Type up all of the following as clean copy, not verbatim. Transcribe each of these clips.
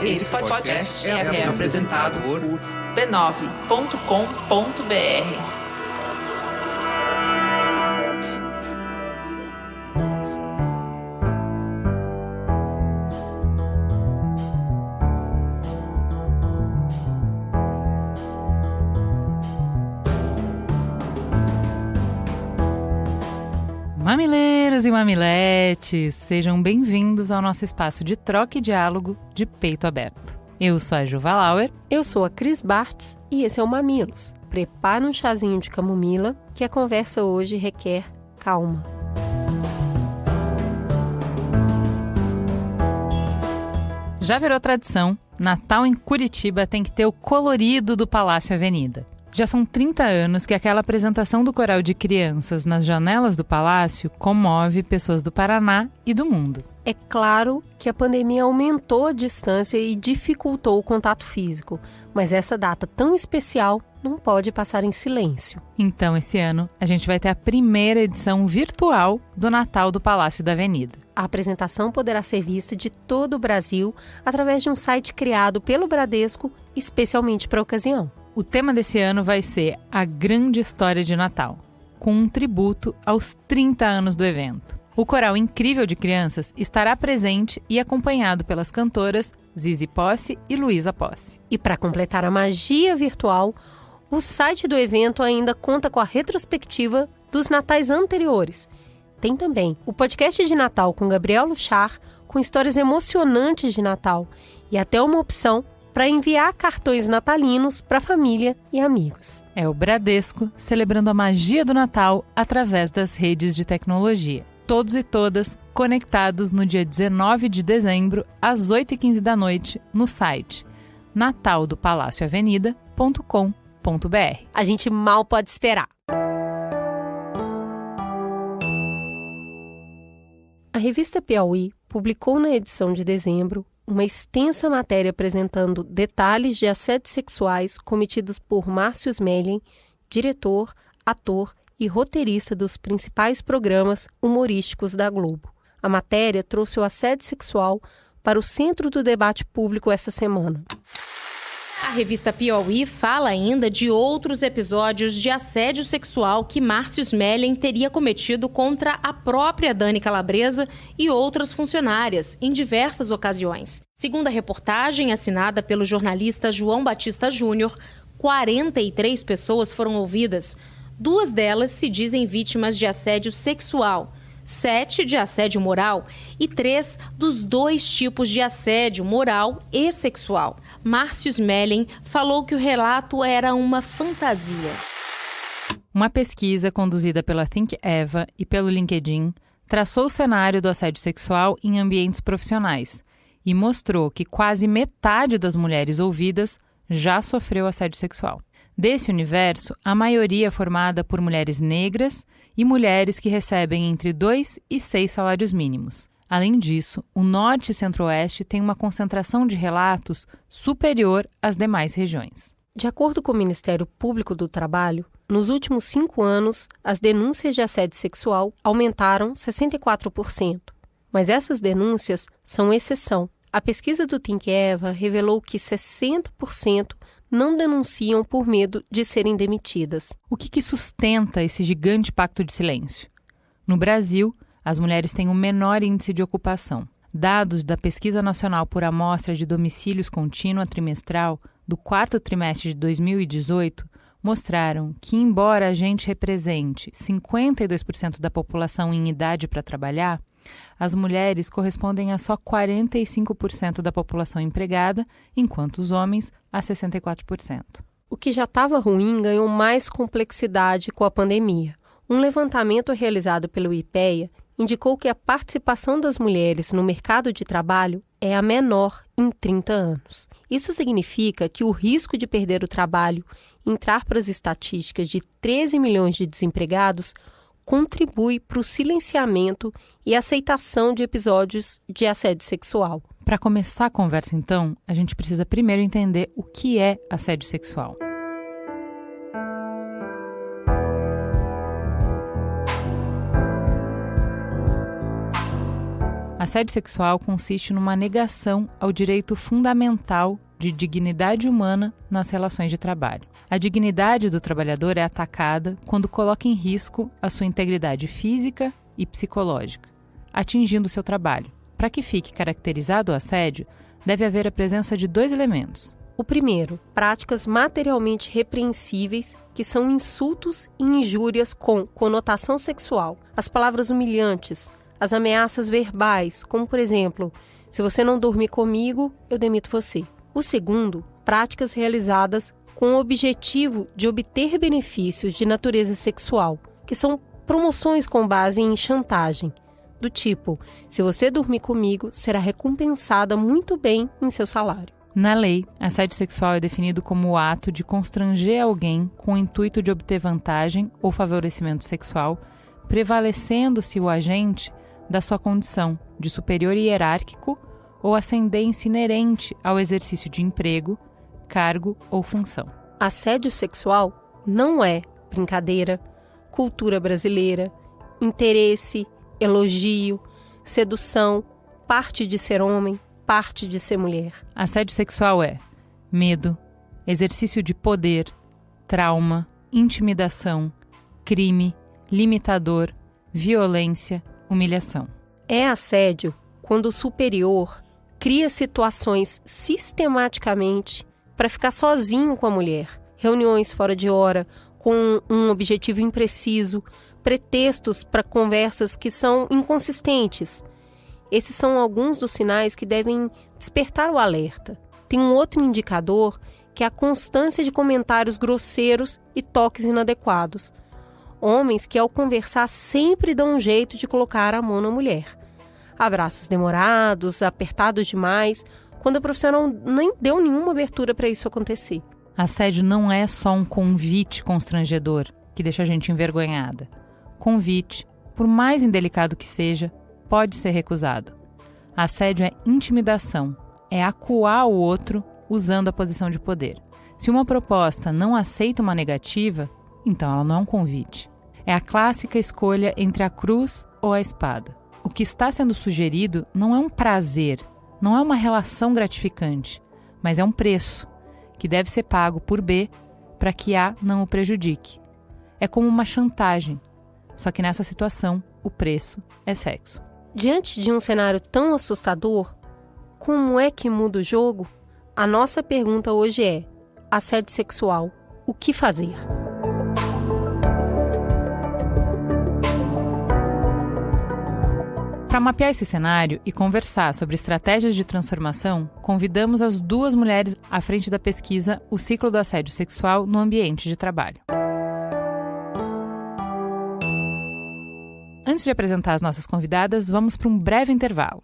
Esse podcast é apresentado por b9.com.br. Mamileiros e mamiletes, sejam bem-vindos ao nosso espaço de troca e diálogo de peito aberto. Eu sou a Juva Lauer. Eu sou a Cris Bartz e esse é o Mamilos. Prepara um chazinho de camomila que a conversa hoje requer calma. Já virou tradição, Natal em Curitiba tem que ter o colorido do Palácio Avenida. Já são 30 anos que aquela apresentação do coral de crianças nas janelas do palácio comove pessoas do Paraná e do mundo. É claro que a pandemia aumentou a distância e dificultou o contato físico, mas essa data tão especial não pode passar em silêncio. Então, esse ano, a gente vai ter a primeira edição virtual do Natal do Palácio da Avenida. A apresentação poderá ser vista de todo o Brasil através de um site criado pelo Bradesco especialmente para a ocasião. O tema desse ano vai ser a grande história de Natal, com um tributo aos 30 anos do evento. O coral incrível de crianças estará presente e acompanhado pelas cantoras Zizi Posse e Luísa Posse. E para completar a magia virtual, o site do evento ainda conta com a retrospectiva dos natais anteriores. Tem também o podcast de Natal com Gabriel Luchar, com histórias emocionantes de Natal, e até uma opção para enviar cartões natalinos para a família e amigos. É o Bradesco celebrando a magia do Natal através das redes de tecnologia. Todos e todas conectados no dia 19 de dezembro, às 8h15 da noite, no site nataldopalácioavenida.com.br. A gente mal pode esperar. A revista Piauí publicou na edição de dezembro uma extensa matéria apresentando detalhes de assédios sexuais cometidos por Márcio Smelling, diretor, ator e roteirista dos principais programas humorísticos da Globo. A matéria trouxe o assédio sexual para o centro do debate público essa semana. A revista Piauí fala ainda de outros episódios de assédio sexual que Márcio Smelling teria cometido contra a própria Dani Calabresa e outras funcionárias em diversas ocasiões. Segundo a reportagem assinada pelo jornalista João Batista Júnior, 43 pessoas foram ouvidas. 2 delas se dizem vítimas de assédio sexual, 7 de assédio moral e 3 dos 2 tipos de assédio moral e sexual. Márcio Smelling falou que o relato era uma fantasia. Uma pesquisa conduzida pela Think Eva e pelo LinkedIn traçou o cenário do assédio sexual em ambientes profissionais e mostrou que quase metade das mulheres ouvidas já sofreu assédio sexual. Desse universo, a maioria é formada por mulheres negras e mulheres que recebem entre 2 e 6 salários mínimos. Além disso, o Norte e Centro-Oeste têm uma concentração de relatos superior às demais regiões. De acordo com o Ministério Público do Trabalho, nos últimos 5 anos, as denúncias de assédio sexual aumentaram 64%. Mas essas denúncias são exceção. A pesquisa do Think Eva revelou que 60% não denunciam por medo de serem demitidas. O que sustenta esse gigante pacto de silêncio? No Brasil, as mulheres têm o menor índice de ocupação. Dados da Pesquisa Nacional por Amostra de Domicílios Contínua Trimestral do 4º trimestre de 2018 mostraram que, embora a gente represente 52% da população em idade para trabalhar, as mulheres correspondem a só 45% da população empregada, enquanto os homens a 64%. O que já estava ruim ganhou mais complexidade com a pandemia. Um levantamento realizado pelo IPEA indicou que a participação das mulheres no mercado de trabalho é a menor em 30 anos. Isso significa que o risco de perder o trabalho e entrar para as estatísticas de 13 milhões de desempregados contribui para o silenciamento e aceitação de episódios de assédio sexual. Para começar a conversa, então, a gente precisa primeiro entender o que é assédio sexual. Assédio sexual consiste numa negação ao direito fundamental de dignidade humana nas relações de trabalho. A dignidade do trabalhador é atacada quando coloca em risco a sua integridade física e psicológica, atingindo seu trabalho. Para que fique caracterizado o assédio, deve haver a presença de 2 elementos. O primeiro, práticas materialmente repreensíveis, que são insultos e injúrias com conotação sexual. As palavras humilhantes, as ameaças verbais, como por exemplo, se você não dormir comigo, eu demito você. O segundo, práticas realizadas com o objetivo de obter benefícios de natureza sexual, que são promoções com base em chantagem, do tipo, se você dormir comigo, será recompensada muito bem em seu salário. Na lei, assédio sexual é definido como o ato de constranger alguém com o intuito de obter vantagem ou favorecimento sexual, prevalecendo-se o agente da sua condição de superior hierárquico ou ascendência inerente ao exercício de emprego, cargo ou função. Assédio sexual não é brincadeira, cultura brasileira, interesse, elogio, sedução, parte de ser homem, parte de ser mulher. Assédio sexual é medo, exercício de poder, trauma, intimidação, crime, limitador, violência, humilhação. É assédio quando o superior cria situações sistematicamente para ficar sozinho com a mulher, reuniões fora de hora, com um objetivo impreciso, pretextos para conversas que são inconsistentes. Esses são alguns dos sinais que devem despertar o alerta. Tem um outro indicador que é a constância de comentários grosseiros e toques inadequados. Homens que ao conversar sempre dão um jeito de colocar a mão na mulher. Abraços demorados, apertados demais, quando a profissional nem deu nenhuma abertura para isso acontecer. Assédio não é só um convite constrangedor que deixa a gente envergonhada. Convite, por mais indelicado que seja, pode ser recusado. Assédio é intimidação, é acuar o outro usando a posição de poder. Se uma proposta não aceita uma negativa, então ela não é um convite. É a clássica escolha entre a cruz ou a espada. O que está sendo sugerido não é um prazer, não é uma relação gratificante, mas é um preço que deve ser pago por B para que A não o prejudique. É como uma chantagem, só que nessa situação o preço é sexo. Diante de um cenário tão assustador, como é que muda o jogo? A nossa pergunta hoje é: assédio sexual, o que fazer? Para mapear esse cenário e conversar sobre estratégias de transformação, convidamos as 2 mulheres à frente da pesquisa O Ciclo do Assédio Sexual no Ambiente de Trabalho. Antes de apresentar as nossas convidadas, vamos para um breve intervalo.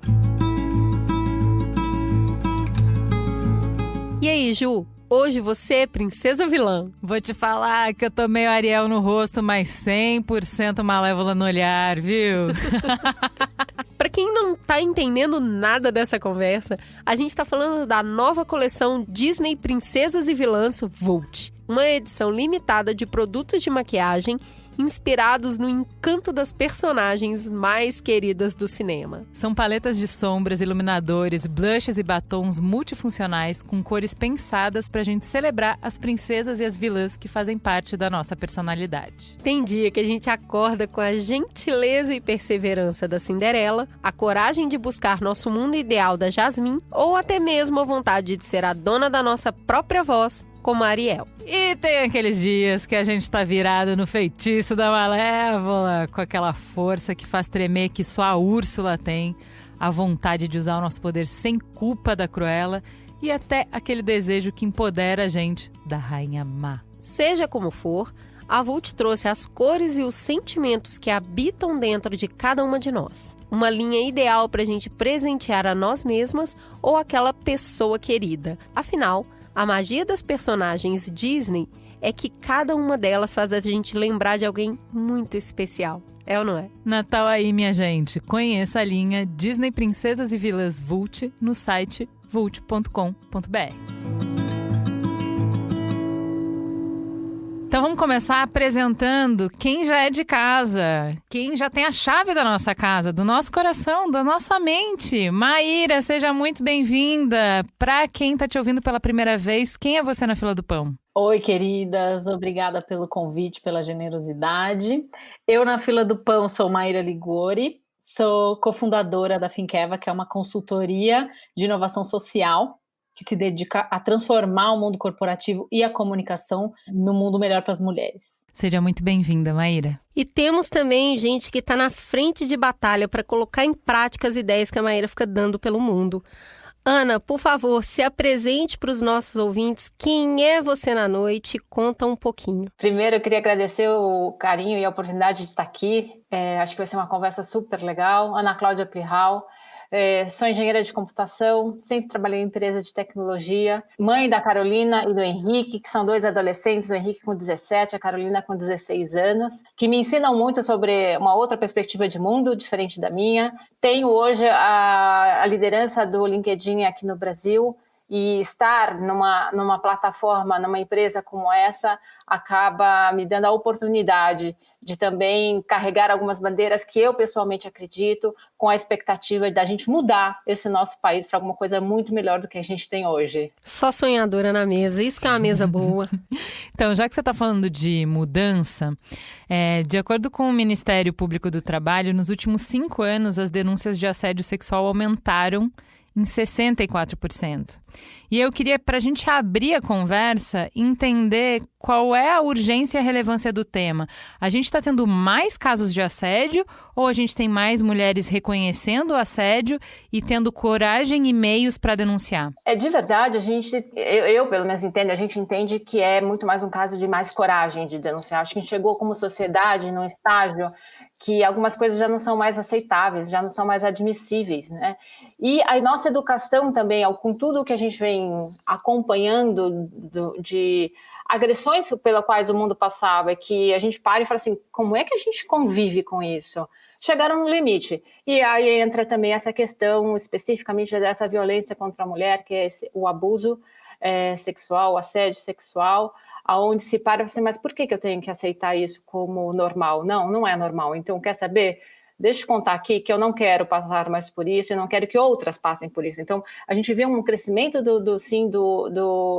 E aí, Ju? Hoje você é princesa vilã. Vou te falar que eu tô meio Ariel no rosto, mas 100% malévola no olhar, viu? Para quem não tá entendendo nada dessa conversa, a gente tá falando da nova coleção Disney Princesas e Vilãs Vult. Uma edição limitada de produtos de maquiagem inspirados no encanto das personagens mais queridas do cinema. São paletas de sombras, iluminadores, blushes e batons multifuncionais com cores pensadas pra gente celebrar as princesas e as vilãs que fazem parte da nossa personalidade. Tem dia que a gente acorda com a gentileza e perseverança da Cinderela, a coragem de buscar nosso mundo ideal da Jasmine ou até mesmo a vontade de ser a dona da nossa própria voz, como a Ariel. E tem aqueles dias que a gente tá virado no feitiço da Malévola, com aquela força que faz tremer que só a Úrsula tem, a vontade de usar o nosso poder sem culpa da Cruella e até aquele desejo que empodera a gente da Rainha Má. Seja como for, a Vult trouxe as cores e os sentimentos que habitam dentro de cada uma de nós. Uma linha ideal pra gente presentear a nós mesmas ou aquela pessoa querida. Afinal, a magia das personagens Disney é que cada uma delas faz a gente lembrar de alguém muito especial. É ou não é? Natal aí, minha gente. Conheça a linha Disney Princesas e Vilãs Vult no site vult.com.br. Então vamos começar apresentando quem já é de casa, quem já tem a chave da nossa casa, do nosso coração, da nossa mente. Maíra, seja muito bem-vinda. Para quem está te ouvindo pela primeira vez, quem é você na fila do pão? Oi, queridas, obrigada pelo convite, pela generosidade. Eu na fila do pão sou Maíra Liguori, sou cofundadora da Think Eva, que é uma consultoria de inovação social que se dedica a transformar o mundo corporativo e a comunicação no mundo melhor para as mulheres. Seja muito bem-vinda, Maíra. E temos também gente que está na frente de batalha para colocar em prática as ideias que a Maíra fica dando pelo mundo. Ana, por favor, se apresente para os nossos ouvintes. Quem é você na noite? Conta um pouquinho. Primeiro, eu queria agradecer o carinho e a oportunidade de estar aqui. Acho que vai ser uma conversa super legal. Ana Cláudia Plihal. Sou engenheira de computação, sempre trabalhei em empresa de tecnologia, mãe da Carolina e do Henrique, que são dois adolescentes, o Henrique com 17, a Carolina com 16 anos, que me ensinam muito sobre uma outra perspectiva de mundo, diferente da minha. Tenho hoje a liderança do LinkedIn aqui no Brasil, e estar numa plataforma, numa empresa como essa, acaba me dando a oportunidade de também carregar algumas bandeiras que eu pessoalmente acredito, com a expectativa da gente mudar esse nosso país para alguma coisa muito melhor do que a gente tem hoje. Só sonhadora na mesa, isso que é uma mesa boa. Então, já que você está falando de mudança, de acordo com o Ministério Público do Trabalho, nos últimos 5 anos as denúncias de assédio sexual aumentaram em 64%. E eu queria, para a gente abrir a conversa, entender qual é a urgência e a relevância do tema. A gente está tendo mais casos de assédio ou a gente tem mais mulheres reconhecendo o assédio e tendo coragem e meios para denunciar? De verdade, eu pelo menos entendo, a gente entende que é muito mais um caso de mais coragem de denunciar. Acho que a gente chegou como sociedade num estágio que algumas coisas já não são mais aceitáveis, já não são mais admissíveis, né? E a nossa educação também, com tudo que a gente vem acompanhando de agressões pelas quais o mundo passava, é que a gente para e fala assim, como é que a gente convive com isso? Chegaram no limite. E aí entra também essa questão especificamente dessa violência contra a mulher, que é o abuso sexual, o assédio sexual, aonde se para assim, mas por que eu tenho que aceitar isso como normal? Não, não é normal. Então, quer saber? Deixa eu contar aqui que eu não quero passar mais por isso, eu não quero que outras passem por isso. Então, a gente vê um crescimento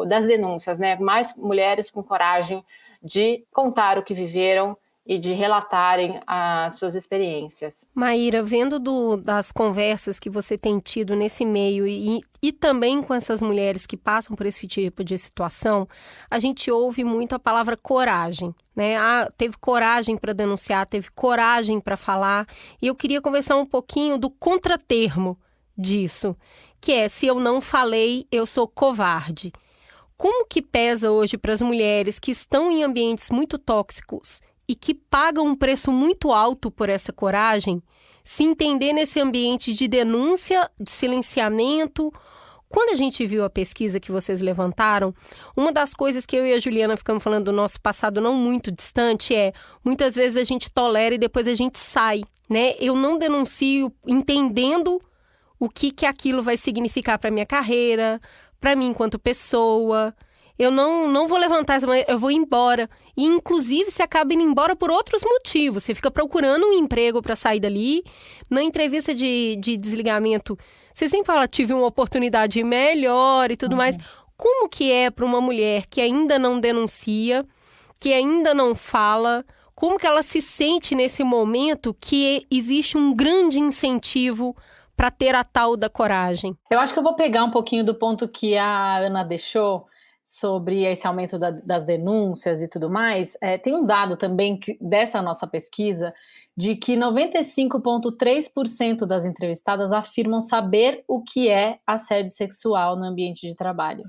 das denúncias, né? Mais mulheres com coragem de contar o que viveram e de relatarem as suas experiências. Maíra, vendo das conversas que você tem tido nesse meio e também com essas mulheres que passam por esse tipo de situação, a gente ouve muito a palavra coragem, né? Teve coragem para denunciar, teve coragem para falar, e eu queria conversar um pouquinho do contratermo disso, que é, se eu não falei, eu sou covarde. Como que pesa hoje para as mulheres que estão em ambientes muito tóxicos e que pagam um preço muito alto por essa coragem, se entender nesse ambiente de denúncia, de silenciamento? Quando a gente viu a pesquisa que vocês levantaram, uma das coisas que eu e a Juliana ficamos falando do nosso passado não muito distante muitas vezes a gente tolera e depois a gente sai, né? Eu não denuncio entendendo o que aquilo vai significar para minha carreira, para mim enquanto pessoa. Eu não vou levantar essa maneira, eu vou embora. E, inclusive, você acaba indo embora por outros motivos. Você fica procurando um emprego para sair dali. Na entrevista de desligamento, você sempre fala, tive uma oportunidade melhor e tudo mais. Como que é para uma mulher que ainda não denuncia, que ainda não fala, como que ela se sente nesse momento que existe um grande incentivo para ter a tal da coragem? Eu acho que eu vou pegar um pouquinho do ponto que a Ana deixou, sobre esse aumento das denúncias e tudo mais. Tem um dado também dessa nossa pesquisa de que 95,3% das entrevistadas afirmam saber o que é assédio sexual no ambiente de trabalho.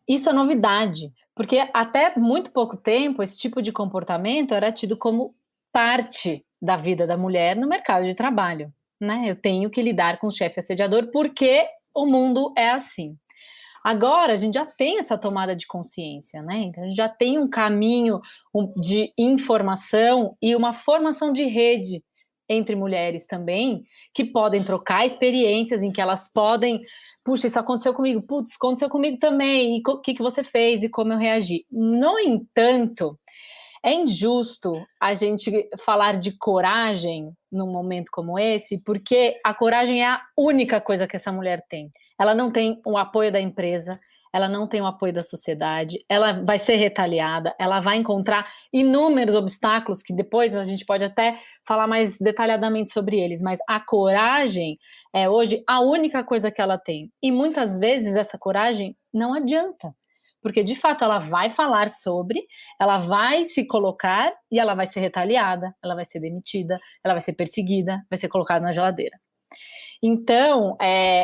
Isso é novidade, porque até muito pouco tempo esse tipo de comportamento era tido como parte da vida da mulher no mercado de trabalho, né? Eu tenho que lidar com o chefe assediador porque o mundo é assim. Agora, a gente já tem essa tomada de consciência, né? Então, a gente já tem um caminho de informação e uma formação de rede entre mulheres também, que podem trocar experiências, em que elas podem, puxa, isso aconteceu comigo, putz, aconteceu comigo também, e o que você fez e como eu reagi. No entanto, é injusto a gente falar de coragem num momento como esse, porque a coragem é a única coisa que essa mulher tem. Ela não tem o apoio da empresa, ela não tem o apoio da sociedade, ela vai ser retaliada, ela vai encontrar inúmeros obstáculos que depois a gente pode até falar mais detalhadamente sobre eles, mas a coragem é hoje a única coisa que ela tem. E muitas vezes essa coragem não adianta. Porque, de fato, ela vai falar sobre, ela vai se colocar e ela vai ser retaliada, ela vai ser demitida, ela vai ser perseguida, vai ser colocada na geladeira. Então,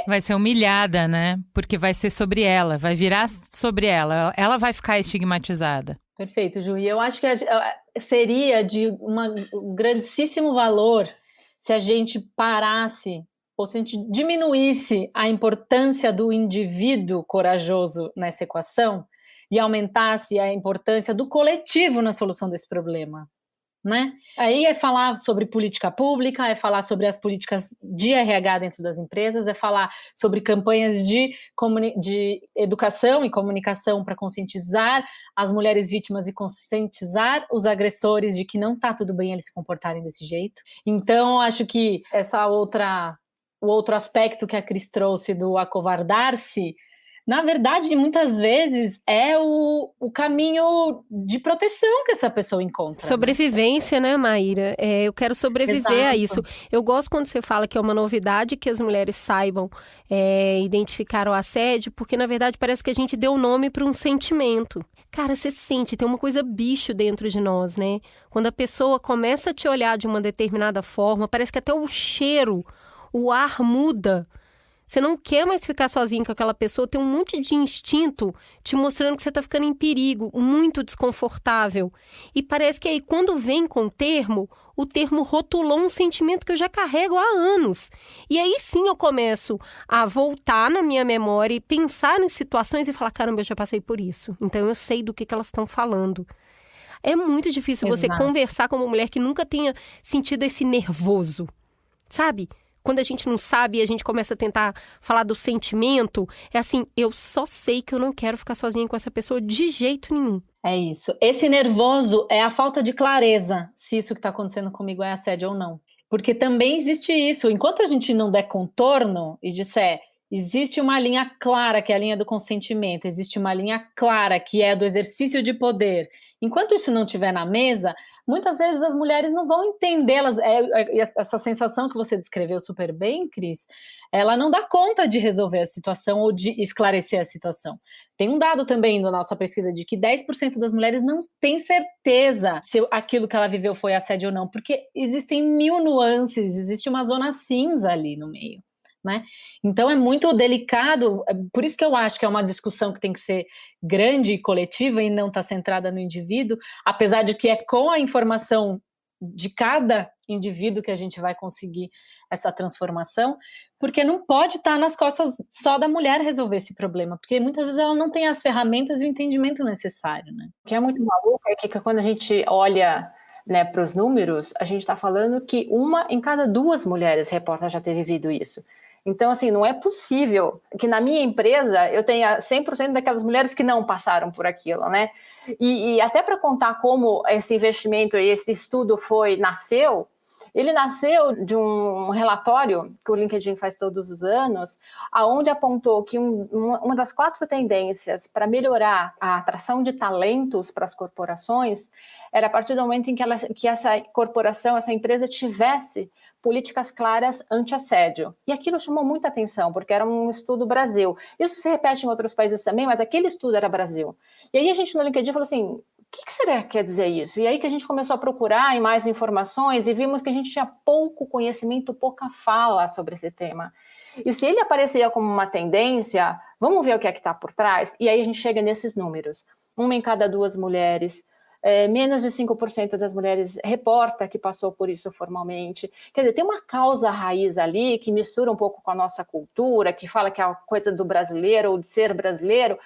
vai ser humilhada, né? Porque vai ser sobre ela, vai virar sobre ela. Ela vai ficar estigmatizada. Perfeito, Ju. E eu acho que seria de um grandíssimo valor se a gente parasse ou se a gente diminuísse a importância do indivíduo corajoso nessa equação e aumentasse a importância do coletivo na solução desse problema, né? Aí é falar sobre política pública, é falar sobre as políticas de RH dentro das empresas, é falar sobre campanhas de educação e comunicação para conscientizar as mulheres vítimas e conscientizar os agressores de que não está tudo bem eles se comportarem desse jeito. Então, acho que o outro aspecto que a Cris trouxe do acovardar-se, na verdade, muitas vezes é o caminho de proteção que essa pessoa encontra. Sobrevivência, né, Maíra? Eu quero sobreviver a isso. Eu gosto quando você fala que é uma novidade que as mulheres saibam identificar o assédio, porque, na verdade, parece que a gente deu nome para um sentimento. Cara, você sente, tem uma coisa bicho dentro de nós, né? Quando a pessoa começa a te olhar de uma determinada forma, parece que até o cheiro, o ar muda. Você não quer mais ficar sozinho com aquela pessoa, tem um monte de instinto te mostrando que você está ficando em perigo, muito desconfortável. E parece que aí, quando vem com o termo rotulou um sentimento que eu já carrego há anos. E aí sim eu começo a voltar na minha memória e pensar em situações e falar, caramba, eu já passei por isso. Então eu sei do que elas estão falando. É muito difícil você conversar com uma mulher que nunca tenha sentido esse nervoso, sabe? Quando a gente não sabe e a gente começa a tentar falar do sentimento, é assim, eu só sei que eu não quero ficar sozinha com essa pessoa de jeito nenhum. É isso. Esse nervoso é a falta de clareza se isso que está acontecendo comigo é assédio ou não. Porque também existe isso. Enquanto a gente não der contorno e disser, existe uma linha clara, que é a linha do consentimento, existe uma linha clara, que é do exercício de poder. Enquanto isso não estiver na mesa, muitas vezes as mulheres não vão entendê-las. Essa sensação que você descreveu super bem, Cris, ela não dá conta de resolver a situação ou de esclarecer a situação. Tem um dado também da nossa pesquisa de que 10% das mulheres não tem certeza se aquilo que ela viveu foi assédio ou não, porque existem 1000 nuances, existe uma zona cinza ali no meio. Né? Então é muito delicado, por isso que eu acho que é uma discussão que tem que ser grande e coletiva e não está centrada no indivíduo, apesar de que é com a informação de cada indivíduo que a gente vai conseguir essa transformação, porque não pode estar nas costas só da mulher resolver esse problema, porque muitas vezes ela não tem as ferramentas e o entendimento necessário. Né? O que é muito maluco é que quando a gente olha, né, para os números, a gente está falando que 1 em cada 2 mulheres reporta já ter vivido isso. Então, assim, não é possível que na minha empresa eu tenha 100% daquelas mulheres que não passaram por aquilo, né? E até para contar como esse investimento, esse estudo nasceu, ele nasceu de um relatório que o LinkedIn faz todos os anos, onde apontou que uma das 4 tendências para melhorar a atração de talentos para as corporações era a partir do momento em que essa corporação, essa empresa tivesse políticas claras anti-assédio. E aquilo chamou muita atenção, porque era um estudo Brasil. Isso se repete em outros países também, mas aquele estudo era Brasil. E aí a gente no LinkedIn falou assim, o que será que quer dizer isso? E aí que a gente começou a procurar em mais informações e vimos que a gente tinha pouco conhecimento, pouca fala sobre esse tema. E se ele aparecia como uma tendência, vamos ver o que é que está por trás? E aí a gente chega nesses números. 1 em cada 2 mulheres, menos de 5% das mulheres reporta que passou por isso formalmente. Quer dizer, tem uma causa raiz ali que mistura um pouco com a nossa cultura, que fala que é a coisa do brasileiro ou de ser brasileiro.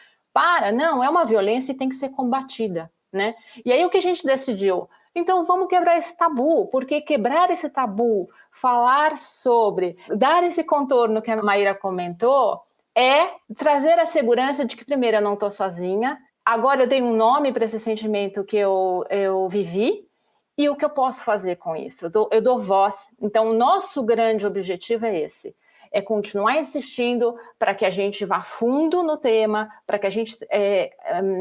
Não, é uma violência e tem que ser combatida, né? E aí o que a gente decidiu? Então vamos quebrar esse tabu, porque quebrar esse tabu, falar sobre, dar esse contorno que a Maíra comentou, é trazer a segurança de que, primeiro, eu não estou sozinha, agora eu dei um nome para esse sentimento que eu vivi, e o que eu posso fazer com isso? Eu dou voz. Então, o nosso grande objetivo é esse. É continuar insistindo para que a gente vá fundo no tema, para que a gente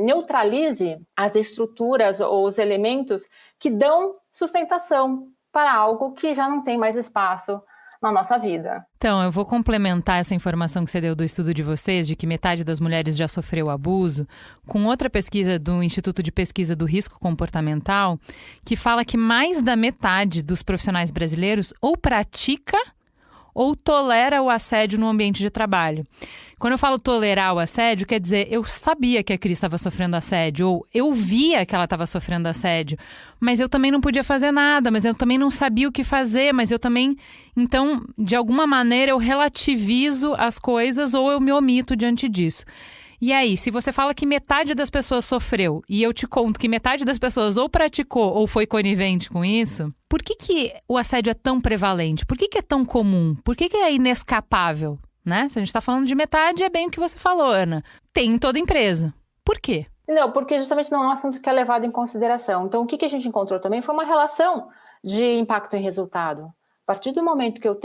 neutralize as estruturas ou os elementos que dão sustentação para algo que já não tem mais espaço na nossa vida. Então, eu vou complementar essa informação que você deu do estudo de vocês, de que metade das mulheres já sofreu abuso, com outra pesquisa do Instituto de Pesquisa do Risco Comportamental, que fala que mais da metade dos profissionais brasileiros ou pratica ou tolera o assédio no ambiente de trabalho. Quando eu falo tolerar o assédio, quer dizer, eu sabia que a Cris estava sofrendo assédio, ou eu via que ela estava sofrendo assédio, mas eu também não podia fazer nada, mas eu também não sabia o que fazer, mas eu também... Então, de alguma maneira, eu relativizo as coisas ou eu me omito diante disso. E aí, se você fala que metade das pessoas sofreu e eu te conto que metade das pessoas ou praticou ou foi conivente com isso, por que o assédio é tão prevalente? Por que é tão comum? Por que é inescapável? Né? Se a gente está falando de metade, é bem o que você falou, Ana. Tem em toda empresa. Por quê? Não, porque justamente não é um assunto que é levado em consideração. Então, o que a gente encontrou também foi uma relação de impacto em resultado. A partir do momento que eu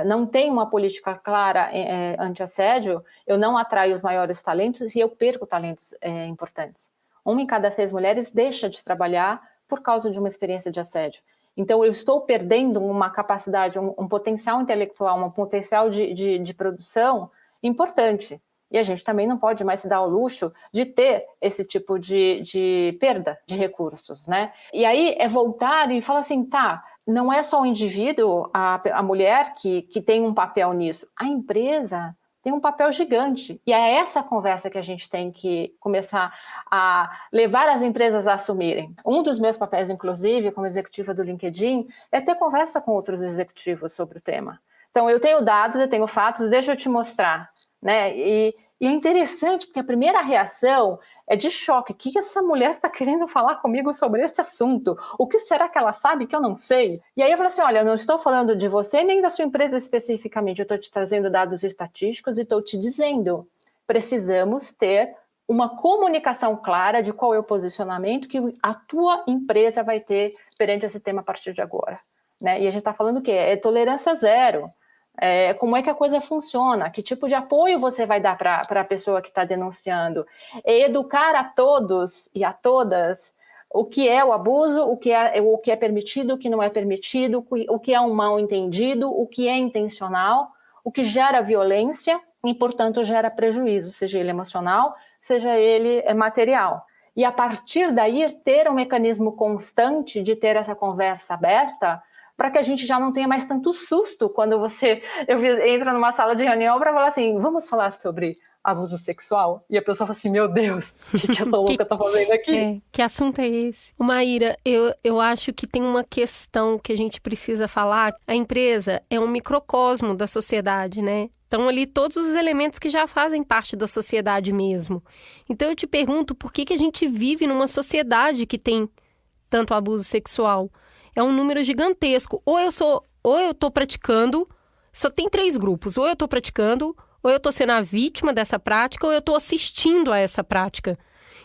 não tenho uma política clara anti-assédio, eu não atraio os maiores talentos e eu perco talentos importantes. 1 em cada 6 mulheres deixa de trabalhar por causa de uma experiência de assédio. Então, eu estou perdendo uma capacidade, um potencial intelectual, um potencial de produção importante. E a gente também não pode mais se dar ao luxo de ter esse tipo de perda de recursos, né? E aí é voltar e falar assim, tá, não é só o indivíduo, a mulher que tem um papel nisso. A empresa tem um papel gigante. E é essa conversa que a gente tem que começar a levar as empresas a assumirem. Um dos meus papéis, inclusive, como executiva do LinkedIn, é ter conversa com outros executivos sobre o tema. Então, eu tenho dados, eu tenho fatos, deixa eu te mostrar, né? E é interessante, porque a primeira reação é de choque. O que essa mulher está querendo falar comigo sobre esse assunto? O que será que ela sabe que eu não sei? E aí eu falo assim, olha, eu não estou falando de você nem da sua empresa especificamente, eu estou te trazendo dados estatísticos e estou te dizendo, precisamos ter uma comunicação clara de qual é o posicionamento que a tua empresa vai ter perante esse tema a partir de agora. Né? E a gente está falando o quê? É tolerância zero. Como é que a coisa funciona, que tipo de apoio você vai dar para a pessoa que está denunciando, educar a todos e a todas o que é o abuso, o que é permitido, o que não é permitido, o que é um mal entendido, o que é intencional, o que gera violência e, portanto, gera prejuízo, seja ele emocional, seja ele material. E a partir daí ter um mecanismo constante de ter essa conversa aberta, para que a gente já não tenha mais tanto susto quando entra numa sala de reunião para falar assim, vamos falar sobre abuso sexual? E a pessoa fala assim, meu Deus, o que essa louca está fazendo aqui? Que assunto é esse? Maíra, eu acho que tem uma questão que a gente precisa falar. A empresa é um microcosmo da sociedade, né? Estão ali todos os elementos que já fazem parte da sociedade mesmo. Então eu te pergunto, por que a gente vive numa sociedade que tem tanto abuso sexual? É um número gigantesco. Ou eu tô praticando, só tem 3 grupos. Ou eu tô praticando, ou eu tô sendo a vítima dessa prática, ou eu tô assistindo a essa prática.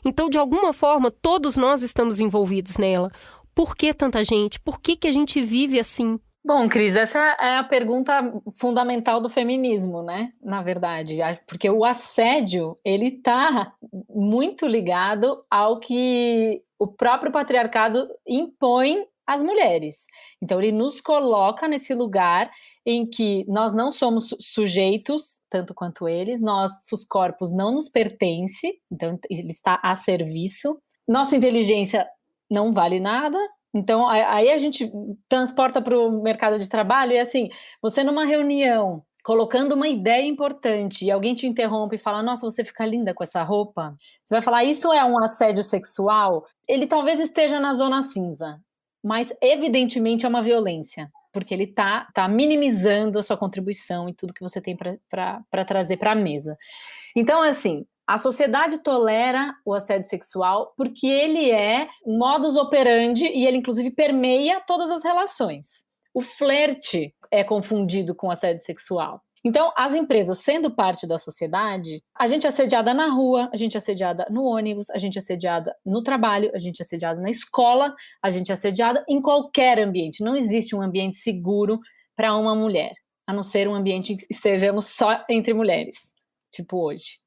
Então, de alguma forma, todos nós estamos envolvidos nela. Por que tanta gente? Por que a gente vive assim? Bom, Cris, essa é a pergunta fundamental do feminismo, né? Na verdade, porque o assédio, ele tá muito ligado ao que o próprio patriarcado impõe às mulheres. Então, ele nos coloca nesse lugar em que nós não somos sujeitos, tanto quanto eles, nossos corpos não nos pertencem, então ele está a serviço. Nossa inteligência não vale nada, então aí a gente transporta para o mercado de trabalho e assim, você numa reunião, colocando uma ideia importante e alguém te interrompe e fala, nossa, você fica linda com essa roupa, você vai falar, isso é um assédio sexual? Ele talvez esteja na zona cinza, mas evidentemente é uma violência, porque ele tá minimizando a sua contribuição e tudo que você tem para trazer para a mesa. Então, assim, A sociedade tolera o assédio sexual porque ele é um modus operandi e ele, inclusive, permeia todas as relações. O flerte é confundido com assédio sexual. Então, as empresas, sendo parte da sociedade, a gente é assediada na rua, a gente é assediada no ônibus, a gente é assediada no trabalho, a gente é assediada na escola, a gente é assediada em qualquer ambiente. Não existe um ambiente seguro para uma mulher, a não ser um ambiente em que estejamos só entre mulheres, tipo hoje.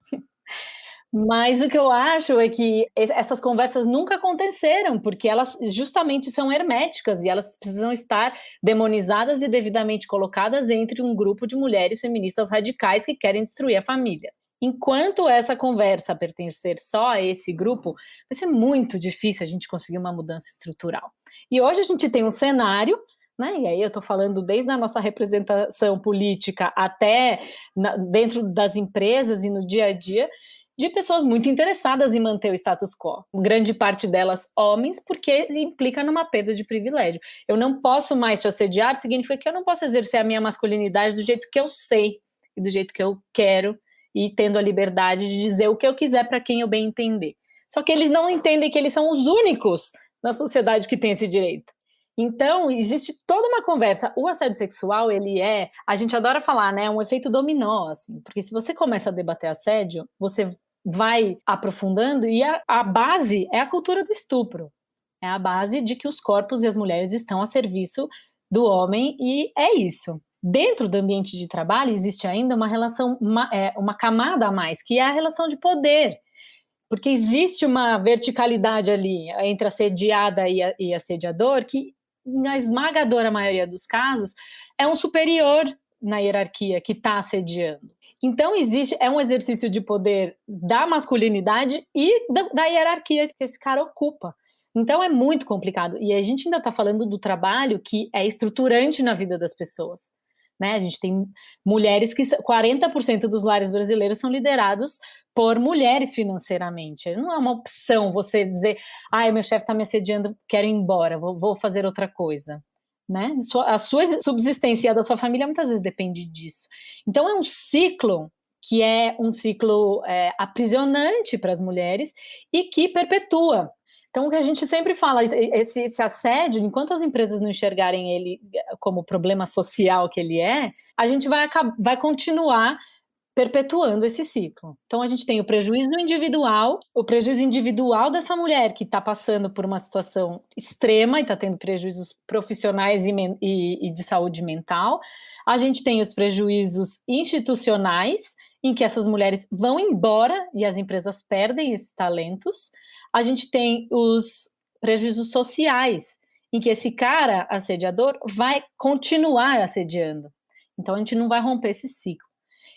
Mas o que eu acho é que essas conversas nunca aconteceram, porque elas justamente são herméticas e elas precisam estar demonizadas e devidamente colocadas entre um grupo de mulheres feministas radicais que querem destruir a família. Enquanto essa conversa pertencer só a esse grupo, vai ser muito difícil a gente conseguir uma mudança estrutural. E hoje a gente tem um cenário, né, e aí eu estou falando desde a nossa representação política até dentro das empresas e no dia a dia, de pessoas muito interessadas em manter o status quo. Grande parte delas homens, porque implica numa perda de privilégio. Eu não posso mais te assediar, significa que eu não posso exercer a minha masculinidade do jeito que eu sei e do jeito que eu quero e tendo a liberdade de dizer o que eu quiser para quem eu bem entender. Só que eles não entendem que eles são os únicos na sociedade que tem esse direito. Então, existe toda uma conversa. O assédio sexual, ele a gente adora falar, né, um efeito dominó, assim, porque se você começa a debater assédio, você vai aprofundando e a base é a cultura do estupro. É a base de que os corpos e as mulheres estão a serviço do homem e é isso. Dentro do ambiente de trabalho existe ainda uma relação, uma camada a mais, que é a relação de poder. Porque existe uma verticalidade ali entre assediada e assediador que, na esmagadora maioria dos casos, é um superior na hierarquia que está assediando. Então, é um exercício de poder da masculinidade e da hierarquia que esse cara ocupa. Então, é muito complicado. E a gente ainda está falando do trabalho que é estruturante na vida das pessoas. Né? A gente tem mulheres que 40% dos lares brasileiros são liderados por mulheres financeiramente. Não é uma opção você dizer, meu chefe está me assediando, quero ir embora, vou fazer outra coisa. Né? A sua subsistência e a da sua família muitas vezes depende disso. Então é um ciclo que é um ciclo aprisionante para as mulheres e que perpetua. Então o que a gente sempre fala, esse assédio, enquanto as empresas não enxergarem ele como problema social que ele a gente vai continuar perpetuando esse ciclo. Então a gente tem o prejuízo individual dessa mulher que está passando por uma situação extrema e está tendo prejuízos profissionais e de saúde mental. A gente tem os prejuízos institucionais, em que essas mulheres vão embora e as empresas perdem esses talentos. A gente tem os prejuízos sociais, em que esse cara assediador vai continuar assediando. Então a gente não vai romper esse ciclo.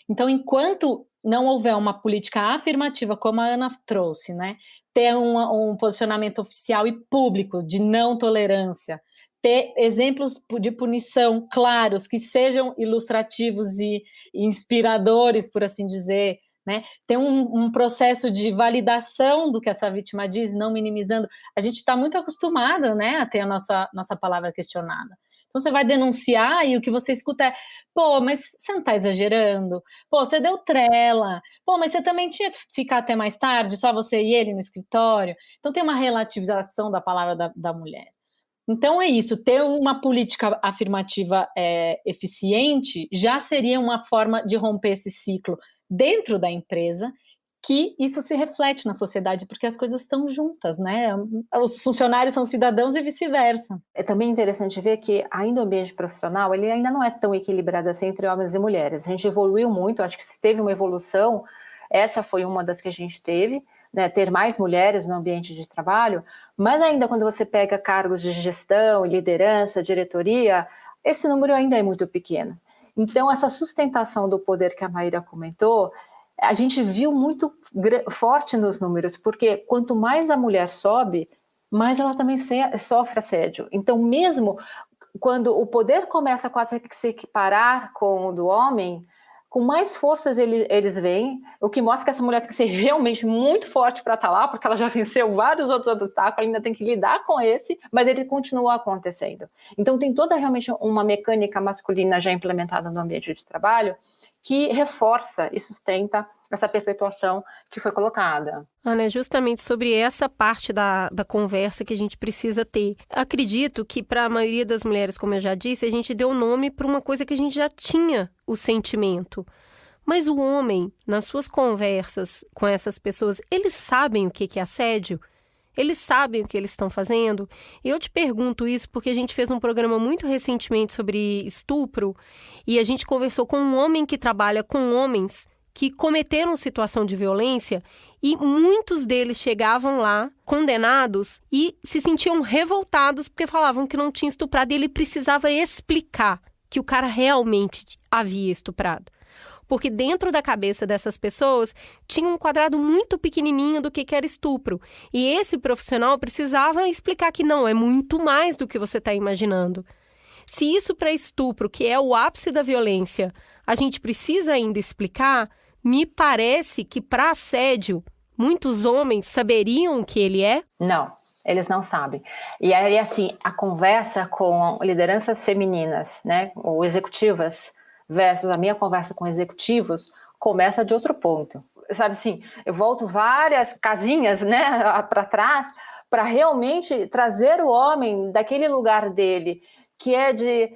Então, enquanto não houver uma política afirmativa, como a Ana trouxe, né, ter um posicionamento oficial e público de não tolerância, ter exemplos de punição claros, que sejam ilustrativos e inspiradores, por assim dizer, né, ter um processo de validação do que essa vítima diz, não minimizando. A gente está muito acostumado, né, a ter a nossa palavra questionada. Então você vai denunciar e o que você escuta é, mas você não está exagerando, você deu trela, mas você também tinha que ficar até mais tarde, só você e ele no escritório. Então tem uma relativização da palavra da mulher. Então é isso, ter uma política afirmativa eficiente já seria uma forma de romper esse ciclo dentro da empresa, que isso se reflete na sociedade, porque as coisas estão juntas, né? Os funcionários são cidadãos e vice-versa. É também interessante ver que ainda o ambiente profissional, ele ainda não é tão equilibrado assim entre homens e mulheres. A gente evoluiu muito, acho que se teve uma evolução, essa foi uma das que a gente teve, né? Ter mais mulheres no ambiente de trabalho, mas ainda quando você pega cargos de gestão, liderança, diretoria, esse número ainda é muito pequeno. Então, essa sustentação do poder que a Maíra comentou, a gente viu muito forte nos números, porque quanto mais a mulher sobe, mais ela também sofre assédio. Então, mesmo quando o poder começa quase a se equiparar com o do homem, com mais forças eles vêm, o que mostra que essa mulher tem que ser realmente muito forte para estar lá, porque ela já venceu vários outros obstáculos, ainda tem que lidar com esse, mas ele continua acontecendo. Então, tem toda realmente uma mecânica masculina já implementada no ambiente de trabalho, que reforça e sustenta essa perpetuação que foi colocada. Ana, é justamente sobre essa parte da conversa que a gente precisa ter. Acredito que para a maioria das mulheres, como eu já disse, a gente deu nome para uma coisa que a gente já tinha o sentimento. Mas o homem, nas suas conversas com essas pessoas, eles sabem o que é assédio? Eles sabem o que eles estão fazendo? E eu te pergunto isso porque a gente fez um programa muito recentemente sobre estupro e a gente conversou com um homem que trabalha com homens que cometeram situação de violência e muitos deles chegavam lá condenados e se sentiam revoltados porque falavam que não tinha estuprado e ele precisava explicar que o cara realmente havia estuprado. Porque dentro da cabeça dessas pessoas tinha um quadrado muito pequenininho do que era estupro. E esse profissional precisava explicar que não, é muito mais do que você está imaginando. Se isso para estupro, que é o ápice da violência, a gente precisa ainda explicar, me parece que para assédio, muitos homens saberiam o que ele é? Não, eles não sabem. E aí, assim, a conversa com lideranças femininas, né, ou executivas, versus a minha conversa com executivos, começa de outro ponto. Sabe assim, eu volto várias casinhas, né, para trás, para realmente trazer o homem daquele lugar dele, que é de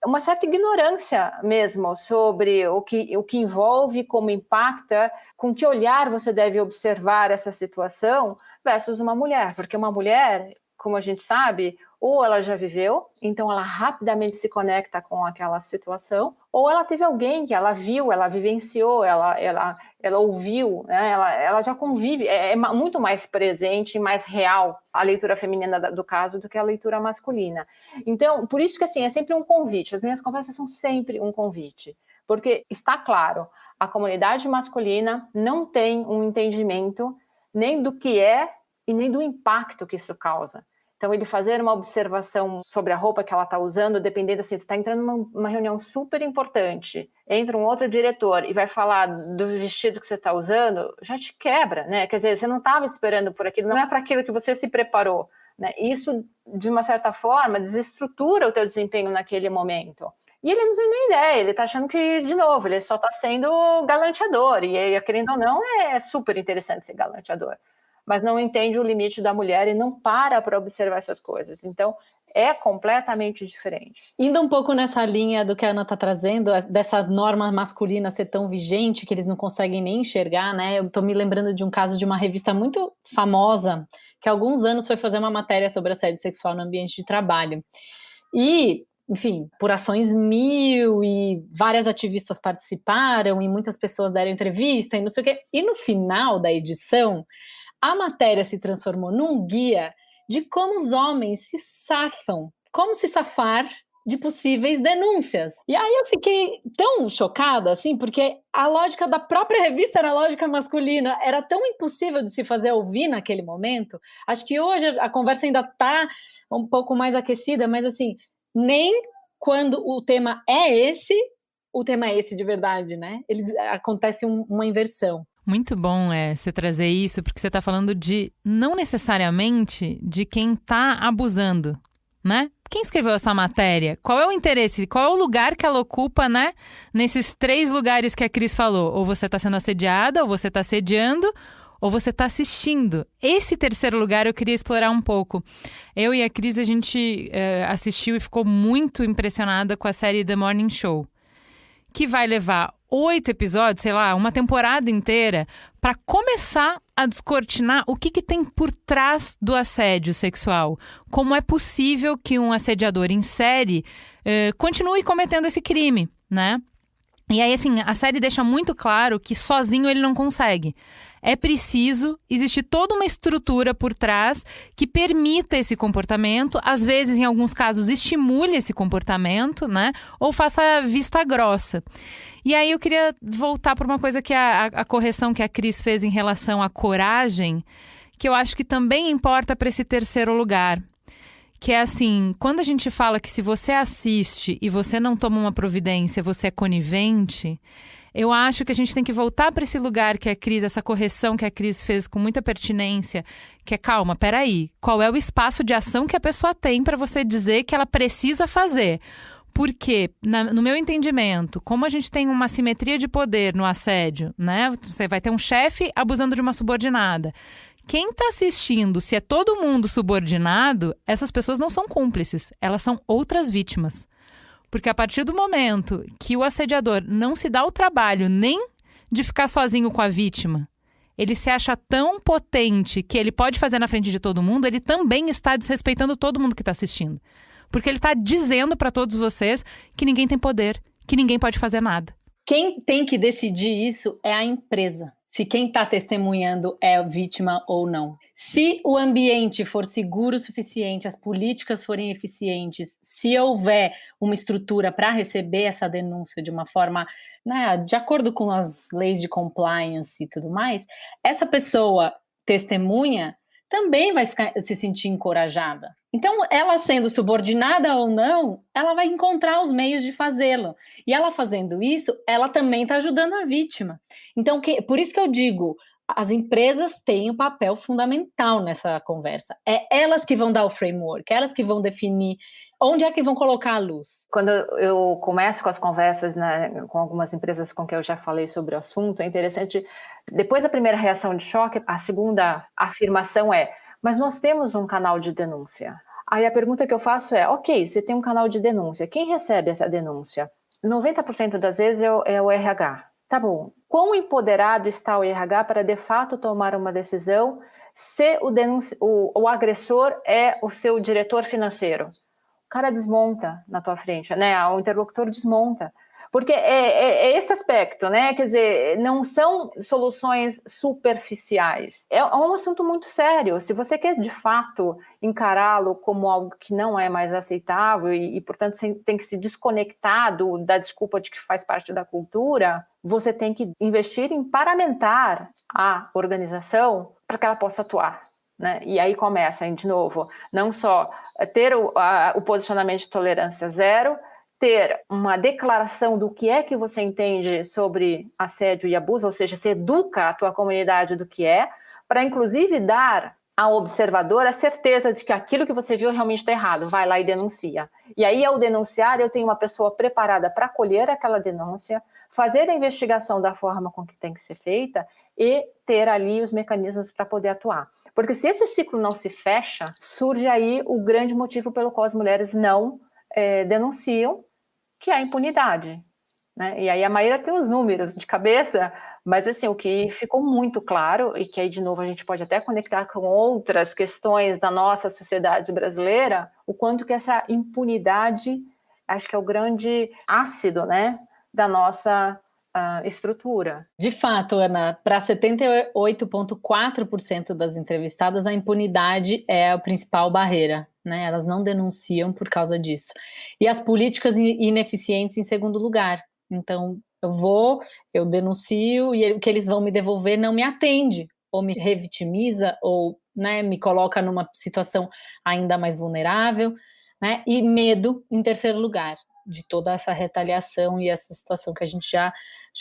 uma certa ignorância mesmo sobre o que envolve, como impacta, com que olhar você deve observar essa situação versus uma mulher. Porque uma mulher, como a gente sabe, ou ela já viveu, então ela rapidamente se conecta com aquela situação, ou ela teve alguém que ela viu, ela vivenciou, ela ouviu, né? ela já convive, é muito mais presente e mais real a leitura feminina do caso do que a leitura masculina. Então, por isso que assim, é sempre um convite, as minhas conversas são sempre um convite, porque está claro, a comunidade masculina não tem um entendimento nem do que é e nem do impacto que isso causa. Então, ele fazer uma observação sobre a roupa que ela está usando, dependendo assim, você está entrando numa reunião super importante, entra um outro diretor e vai falar do vestido que você está usando, já te quebra, né? Quer dizer, você não estava esperando por aquilo, não é para aquilo que você se preparou, né? Isso, de uma certa forma, desestrutura o teu desempenho naquele momento. E ele não tem nem ideia, ele está achando que, de novo, ele só está sendo galanteador, e querendo ou não, é super interessante ser galanteador. Mas não entende o limite da mulher e não para observar essas coisas. Então, é completamente diferente. Indo um pouco nessa linha do que a Ana está trazendo, dessa norma masculina ser tão vigente que eles não conseguem nem enxergar, né? Eu estou me lembrando de um caso de uma revista muito famosa, que há alguns anos foi fazer uma matéria sobre assédio sexual no ambiente de trabalho. E, enfim, por ações 1000 e várias ativistas participaram e muitas pessoas deram entrevista e não sei o quê. E no final da edição, a matéria se transformou num guia de como os homens se safam, como se safar de possíveis denúncias. E aí eu fiquei tão chocada, assim, porque a lógica da própria revista era a lógica masculina, era tão impossível de se fazer ouvir naquele momento. Acho que hoje a conversa ainda está um pouco mais aquecida, mas assim, nem quando o tema é esse de verdade, né? Acontece uma inversão. Muito bom você trazer isso, porque você está falando de, não necessariamente, de quem está abusando, né? Quem escreveu essa matéria? Qual é o interesse? Qual é o lugar que ela ocupa, né? Nesses 3 lugares que a Cris falou. Ou você está sendo assediada, ou você está assediando, ou você está assistindo. Esse terceiro lugar eu queria explorar um pouco. Eu e a Cris, a gente assistiu e ficou muito impressionada com a série The Morning Show, que vai levar 8 episódios, sei lá, uma temporada inteira, para começar a descortinar o que tem por trás do assédio sexual. Como é possível que um assediador em série continue cometendo esse crime, né? E aí, assim, a série deixa muito claro que sozinho ele não consegue. É preciso existir toda uma estrutura por trás que permita esse comportamento, às vezes, em alguns casos, estimule esse comportamento, né? Ou faça vista grossa. E aí eu queria voltar para uma coisa que a correção que a Cris fez em relação à coragem, que eu acho que também importa para esse terceiro lugar. Que é assim, quando a gente fala que se você assiste e você não toma uma providência, você é conivente, eu acho que a gente tem que voltar para esse lugar que a Cris, essa correção que a Cris fez com muita pertinência, que é, calma, peraí, qual é o espaço de ação que a pessoa tem para você dizer que ela precisa fazer? Porque, no meu entendimento, como a gente tem uma simetria de poder no assédio, né? Você vai ter um chefe abusando de uma subordinada. Quem está assistindo, se é todo mundo subordinado, essas pessoas não são cúmplices, elas são outras vítimas. Porque a partir do momento que o assediador não se dá o trabalho nem de ficar sozinho com a vítima, ele se acha tão potente que ele pode fazer na frente de todo mundo, ele também está desrespeitando todo mundo que está assistindo. Porque ele está dizendo para todos vocês que ninguém tem poder, que ninguém pode fazer nada. Quem tem que decidir isso é a empresa. Se quem está testemunhando é vítima ou não. Se o ambiente for seguro o suficiente, as políticas forem eficientes, se houver uma estrutura para receber essa denúncia de uma forma, né, de acordo com as leis de compliance e tudo mais, essa pessoa testemunha também vai se sentir encorajada. Então, ela sendo subordinada ou não, ela vai encontrar os meios de fazê-lo. E ela fazendo isso, ela também está ajudando a vítima. Então, por isso que eu digo, as empresas têm um papel fundamental nessa conversa. É elas que vão dar o framework, elas que vão definir onde é que vão colocar a luz. Quando eu começo com as conversas, né, com algumas empresas com quem eu já falei sobre o assunto, é interessante, depois da primeira reação de choque, a segunda afirmação é: mas nós temos um canal de denúncia. Aí a pergunta que eu faço é: ok, você tem um canal de denúncia, quem recebe essa denúncia? 90% das vezes é o RH. Tá bom, quão empoderado está o RH para de fato tomar uma decisão se o agressor é o seu diretor financeiro? O cara desmonta na tua frente, né? O interlocutor desmonta. Porque é esse aspecto, né? Quer dizer, não são soluções superficiais. É um assunto muito sério. Se você quer, de fato, encará-lo como algo que não é mais aceitável e portanto, tem que se desconectar da desculpa de que faz parte da cultura, você tem que investir em paramentar a organização para que ela possa atuar. Né? E aí começa, de novo, não só ter o posicionamento de tolerância zero, ter uma declaração do que é que você entende sobre assédio e abuso, ou seja, você educa a tua comunidade do que é, para inclusive dar ao observador a certeza de que aquilo que você viu realmente está errado, vai lá e denuncia. E aí, ao denunciar, eu tenho uma pessoa preparada para acolher aquela denúncia, fazer a investigação da forma com que tem que ser feita e ter ali os mecanismos para poder atuar. Porque se esse ciclo não se fecha, surge aí o grande motivo pelo qual as mulheres não denunciam, que é a impunidade. Né? E aí a Maíra tem os números de cabeça, mas assim, o que ficou muito claro, e que aí de novo a gente pode até conectar com outras questões da nossa sociedade brasileira, o quanto que essa impunidade, acho que é o grande ácido, né, da nossa estrutura. De fato, Ana, para 78,4% das entrevistadas, a impunidade é a principal barreira. Né? Elas não denunciam por causa disso. E as políticas ineficientes em segundo lugar. Então, eu denuncio e o que eles vão me devolver não me atende, ou me revitimiza, ou, né, me coloca numa situação ainda mais vulnerável, né? E medo em terceiro lugar, de toda essa retaliação e essa situação que a gente já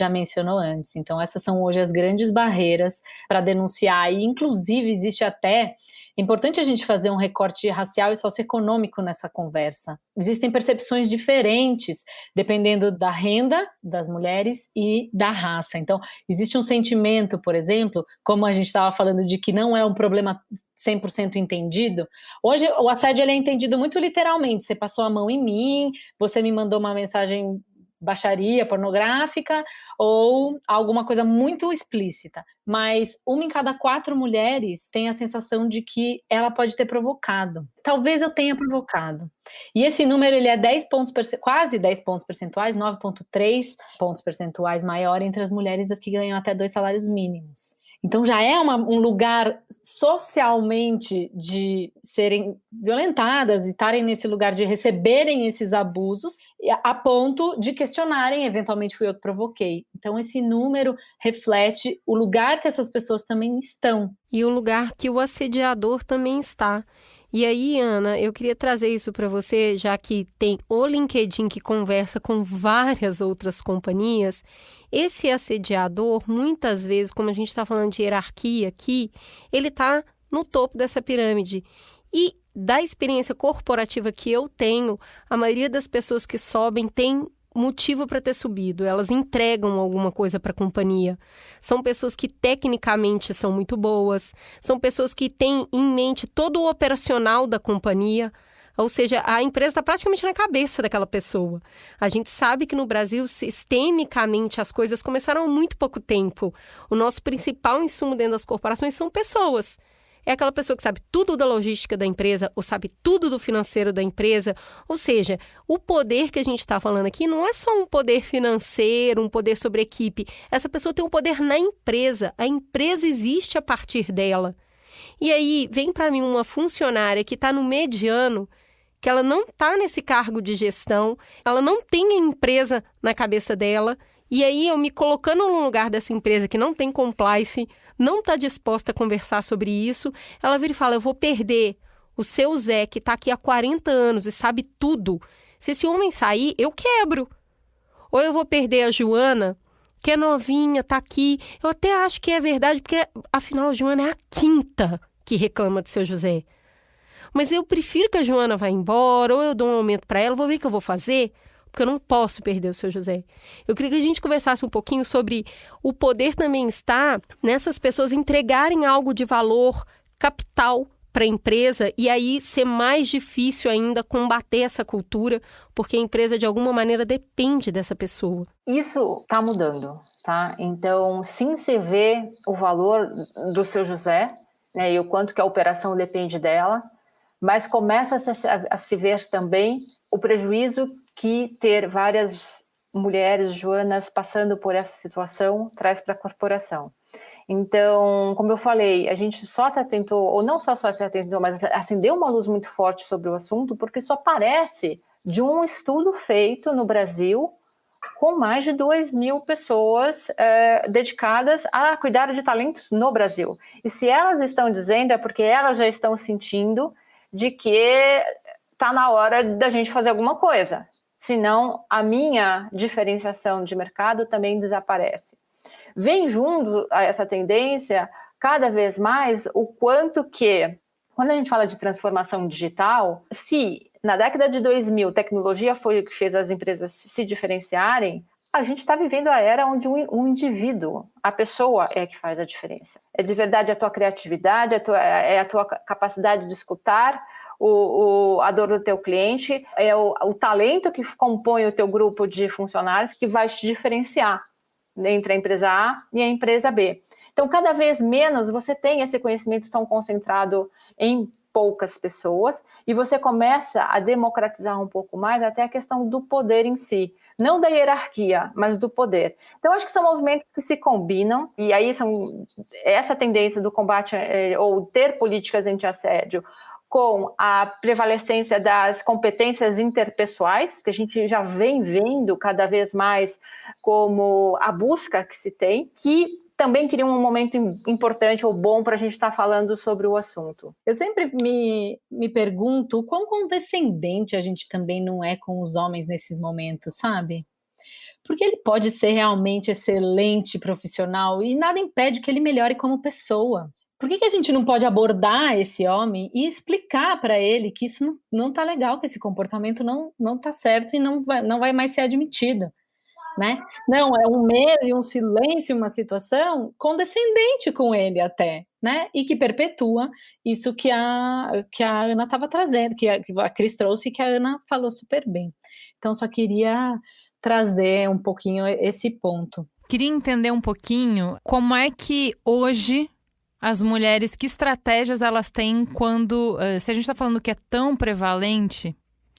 mencionou antes. Então, essas são hoje as grandes barreiras para denunciar, e inclusive existe até, é importante a gente fazer um recorte racial e socioeconômico nessa conversa. Existem percepções diferentes, dependendo da renda das mulheres e da raça. Então, existe um sentimento, por exemplo, como a gente estava falando de que não é um problema 100% entendido. Hoje, o assédio ele é entendido muito literalmente. Você passou a mão em mim, você me mandou uma mensagem baixaria, pornográfica, ou alguma coisa muito explícita. Mas 1 em cada 4 mulheres tem a sensação de que ela pode ter provocado. Talvez eu tenha provocado. E esse número ele é 10 pontos quase 10 pontos percentuais, 9,3 pontos percentuais maior entre as mulheres que ganham até 2 salários mínimos. Então já é um lugar socialmente de serem violentadas e estarem nesse lugar de receberem esses abusos a ponto de questionarem, eventualmente fui eu que provoquei. Então esse número reflete o lugar que essas pessoas também estão. E o lugar que o assediador também está. E aí, Ana, eu queria trazer isso para você, já que tem o LinkedIn que conversa com várias outras companhias. Esse assediador, muitas vezes, como a gente está falando de hierarquia aqui, ele está no topo dessa pirâmide. E da experiência corporativa que eu tenho, a maioria das pessoas que sobem tem motivo para ter subido. Elas entregam alguma coisa para a companhia. São pessoas que tecnicamente são muito boas, são pessoas que têm em mente todo o operacional da companhia. Ou seja, a empresa está praticamente na cabeça daquela pessoa. A gente sabe que no Brasil, sistemicamente, as coisas começaram há muito pouco tempo. O nosso principal insumo dentro das corporações são pessoas. É aquela pessoa que sabe tudo da logística da empresa, ou sabe tudo do financeiro da empresa. Ou seja, o poder que a gente está falando aqui não é só um poder financeiro, um poder sobre a equipe. Essa pessoa tem um poder na empresa. A empresa existe a partir dela. E aí, vem para mim uma funcionária que está no mediano, que ela não está nesse cargo de gestão, ela não tem a empresa na cabeça dela, e aí eu me colocando no lugar dessa empresa que não tem compliance, não está disposta a conversar sobre isso, ela vira e fala, eu vou perder o seu Zé, que está aqui há 40 anos e sabe tudo. Se esse homem sair, eu quebro. Ou eu vou perder a Joana, que é novinha, está aqui. Eu até acho que é verdade, porque afinal a Joana é a quinta que reclama do seu José. Mas eu prefiro que a Joana vá embora, ou eu dou um aumento para ela, vou ver o que eu vou fazer, porque eu não posso perder o seu José. Eu queria que a gente conversasse um pouquinho sobre o poder também está nessas pessoas entregarem algo de valor capital para a empresa e aí ser mais difícil ainda combater essa cultura, porque a empresa de alguma maneira depende dessa pessoa. Isso está mudando, tá? Então, sim, se vê o valor do seu José, né, e o quanto que a operação depende dela, mas começa a se ver também o prejuízo que ter várias mulheres, Joanas, passando por essa situação, traz para a corporação. Então, como eu falei, a gente só se atentou, ou não só se atentou, mas acendeu uma luz muito forte sobre o assunto, porque isso aparece de um estudo feito no Brasil com mais de 2.000 pessoas dedicadas a cuidar de talentos no Brasil. E se elas estão dizendo, é porque elas já estão sentindo de que está na hora da gente fazer alguma coisa. Senão, a minha diferenciação de mercado também desaparece. Vem junto a essa tendência, cada vez mais, o quanto que, quando a gente fala de transformação digital, se na década de 2000 tecnologia foi o que fez as empresas se diferenciarem, a gente está vivendo a era onde um indivíduo, a pessoa é que faz a diferença. É de verdade a tua criatividade, é a tua capacidade de escutar a dor do teu cliente, é o talento que compõe o teu grupo de funcionários que vai te diferenciar entre a empresa A e a empresa B. Então, cada vez menos você tem esse conhecimento tão concentrado em poucas pessoas e você começa a democratizar um pouco mais até a questão do poder em si. Não da hierarquia, mas do poder. Então, acho que são movimentos que se combinam, e aí essa tendência do combate, ou ter políticas anti-assédio, com a prevalecência das competências interpessoais, que a gente já vem vendo cada vez mais como a busca que se tem, que também cria um momento importante ou bom para a gente estar falando sobre o assunto. Eu sempre me pergunto o quão condescendente a gente também não é com os homens nesses momentos, sabe? Porque ele pode ser realmente excelente profissional e nada impede que ele melhore como pessoa. Por que a gente não pode abordar esse homem e explicar para ele que isso não está legal, que esse comportamento não está certo e não vai mais ser admitido? Né? Não, é um medo e um silêncio, uma situação condescendente com ele até, né? E que perpetua isso que a Ana estava trazendo, que a Cris trouxe e que a Ana falou super bem. Então, só queria trazer um pouquinho esse ponto. Queria entender um pouquinho como é que hoje as mulheres, que estratégias elas têm quando, se a gente está falando que é tão prevalente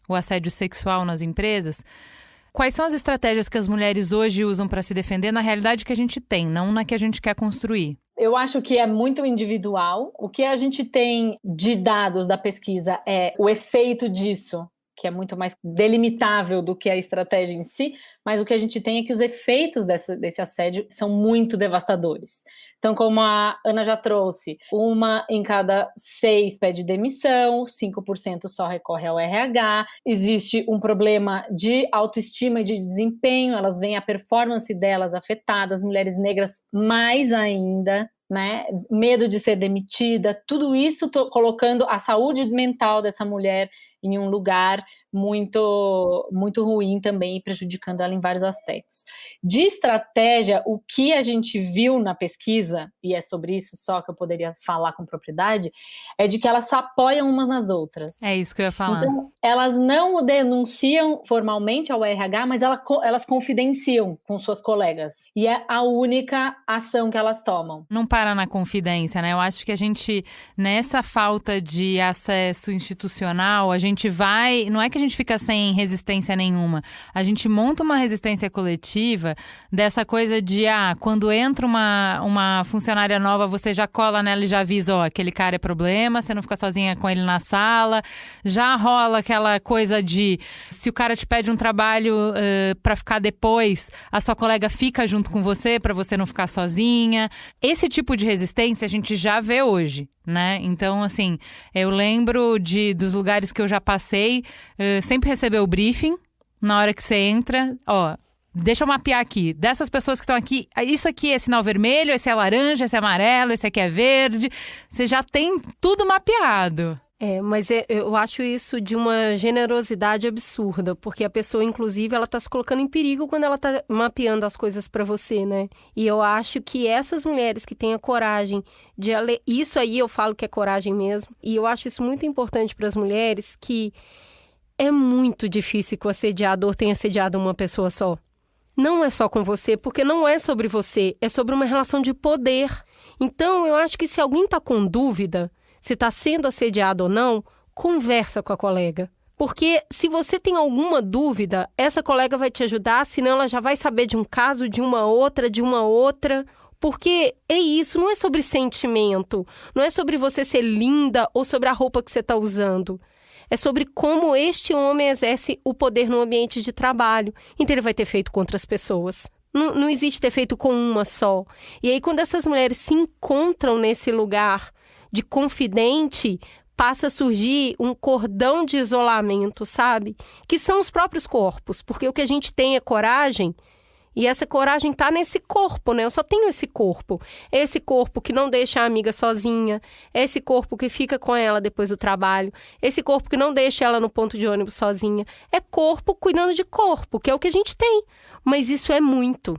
o assédio sexual nas empresas, quais são as estratégias que as mulheres hoje usam para se defender na realidade que a gente tem, não na que a gente quer construir? Eu acho que é muito individual. O que a gente tem de dados da pesquisa é o efeito disso, que é muito mais delimitável do que a estratégia em si, mas o que a gente tem é que os efeitos desse assédio são muito devastadores. Então, como a Ana já trouxe, 1 em cada 6 pede demissão, 5% só recorre ao RH, existe um problema de autoestima e de desempenho, elas veem a performance delas afetada, as mulheres negras mais ainda, né? Medo de ser demitida, tudo isso colocando a saúde mental dessa mulher em um lugar muito, muito ruim também, prejudicando ela em vários aspectos. De estratégia, o que a gente viu na pesquisa, e é sobre isso só que eu poderia falar com propriedade, é de que elas se apoiam umas nas outras. É isso que eu ia falar. Então, elas não denunciam formalmente ao RH, mas elas confidenciam com suas colegas. E é a única ação que elas tomam. Não para na confidência, né? Eu acho que a gente, nessa falta de acesso institucional, a gente vai... Não é que a gente fica sem resistência nenhuma. A gente monta uma resistência coletiva dessa coisa de, quando entra uma funcionária nova, você já cola nela e já avisa, aquele cara é problema, você não fica sozinha com ele na sala. Já rola aquela coisa de, se o cara te pede um trabalho para ficar depois, a sua colega fica junto com você para você não ficar sozinha. Esse tipo de resistência a gente já vê hoje, né? Então, assim, eu lembro dos lugares que eu já passei, sempre receber o briefing na hora que você entra, deixa eu mapear aqui, dessas pessoas que estão aqui, isso aqui é sinal vermelho, esse é laranja, esse é amarelo, esse aqui é verde, você já tem tudo mapeado. Mas eu acho isso de uma generosidade absurda, porque a pessoa, inclusive, ela está se colocando em perigo quando ela está mapeando as coisas para você, né? E eu acho que essas mulheres que têm a coragem de... Isso aí eu falo que é coragem mesmo, e eu acho isso muito importante para as mulheres, que é muito difícil que o assediador tenha assediado uma pessoa só. Não é só com você, porque não é sobre você, é sobre uma relação de poder. Então, eu acho que se alguém está com dúvida... se está sendo assediado ou não, conversa com a colega. Porque se você tem alguma dúvida, essa colega vai te ajudar, senão ela já vai saber de um caso, de uma outra. Porque é isso, não é sobre sentimento, não é sobre você ser linda ou sobre a roupa que você está usando. É sobre como este homem exerce o poder no ambiente de trabalho. Então ele vai ter feito com outras pessoas. Não existe ter feito com uma só. E aí quando essas mulheres se encontram nesse lugar de confidente, passa a surgir um cordão de isolamento, sabe? Que são os próprios corpos, porque o que a gente tem é coragem, e essa coragem tá nesse corpo, né? Eu só tenho esse corpo. É esse corpo que não deixa a amiga sozinha, é esse corpo que fica com ela depois do trabalho, esse corpo que não deixa ela no ponto de ônibus sozinha. É corpo cuidando de corpo, que é o que a gente tem. Mas isso é muito.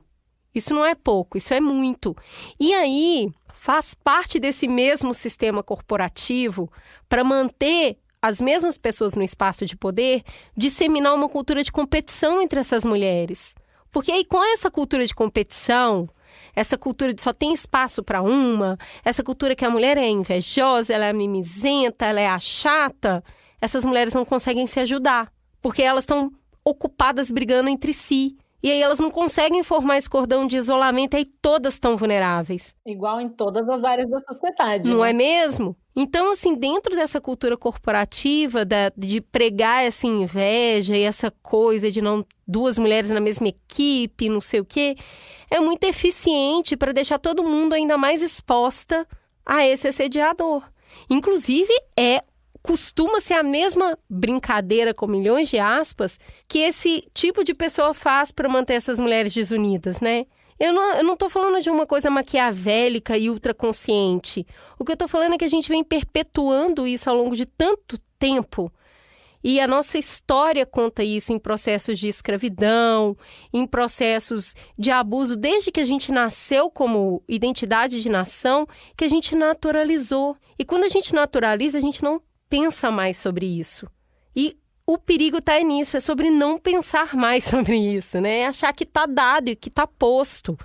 Isso não é pouco, isso é muito. E aí... faz parte desse mesmo sistema corporativo para manter as mesmas pessoas no espaço de poder, disseminar uma cultura de competição entre essas mulheres. Porque aí com essa cultura de competição, essa cultura de só tem espaço para uma, essa cultura que a mulher é invejosa, ela é mimizenta, ela é a chata, essas mulheres não conseguem se ajudar, porque elas estão ocupadas brigando entre si. E aí elas não conseguem formar esse cordão de isolamento, e aí todas estão vulneráveis. Igual em todas as áreas da sociedade. Não né? é mesmo? Então, assim, dentro dessa cultura corporativa, de pregar essa inveja e essa coisa de não duas mulheres na mesma equipe, não sei o quê, é muito eficiente para deixar todo mundo ainda mais exposta a esse assediador. Inclusive, costuma ser a mesma brincadeira, com milhões de aspas, que esse tipo de pessoa faz para manter essas mulheres desunidas, né? Eu não tô falando de uma coisa maquiavélica e ultraconsciente. O que eu tô falando é que a gente vem perpetuando isso ao longo de tanto tempo. E a nossa história conta isso em processos de escravidão, em processos de abuso, desde que a gente nasceu como identidade de nação, que a gente naturalizou. E quando a gente naturaliza, a gente não pensa mais sobre isso. E o perigo está nisso, é sobre não pensar mais sobre isso, né? É achar que está dado e que está posto.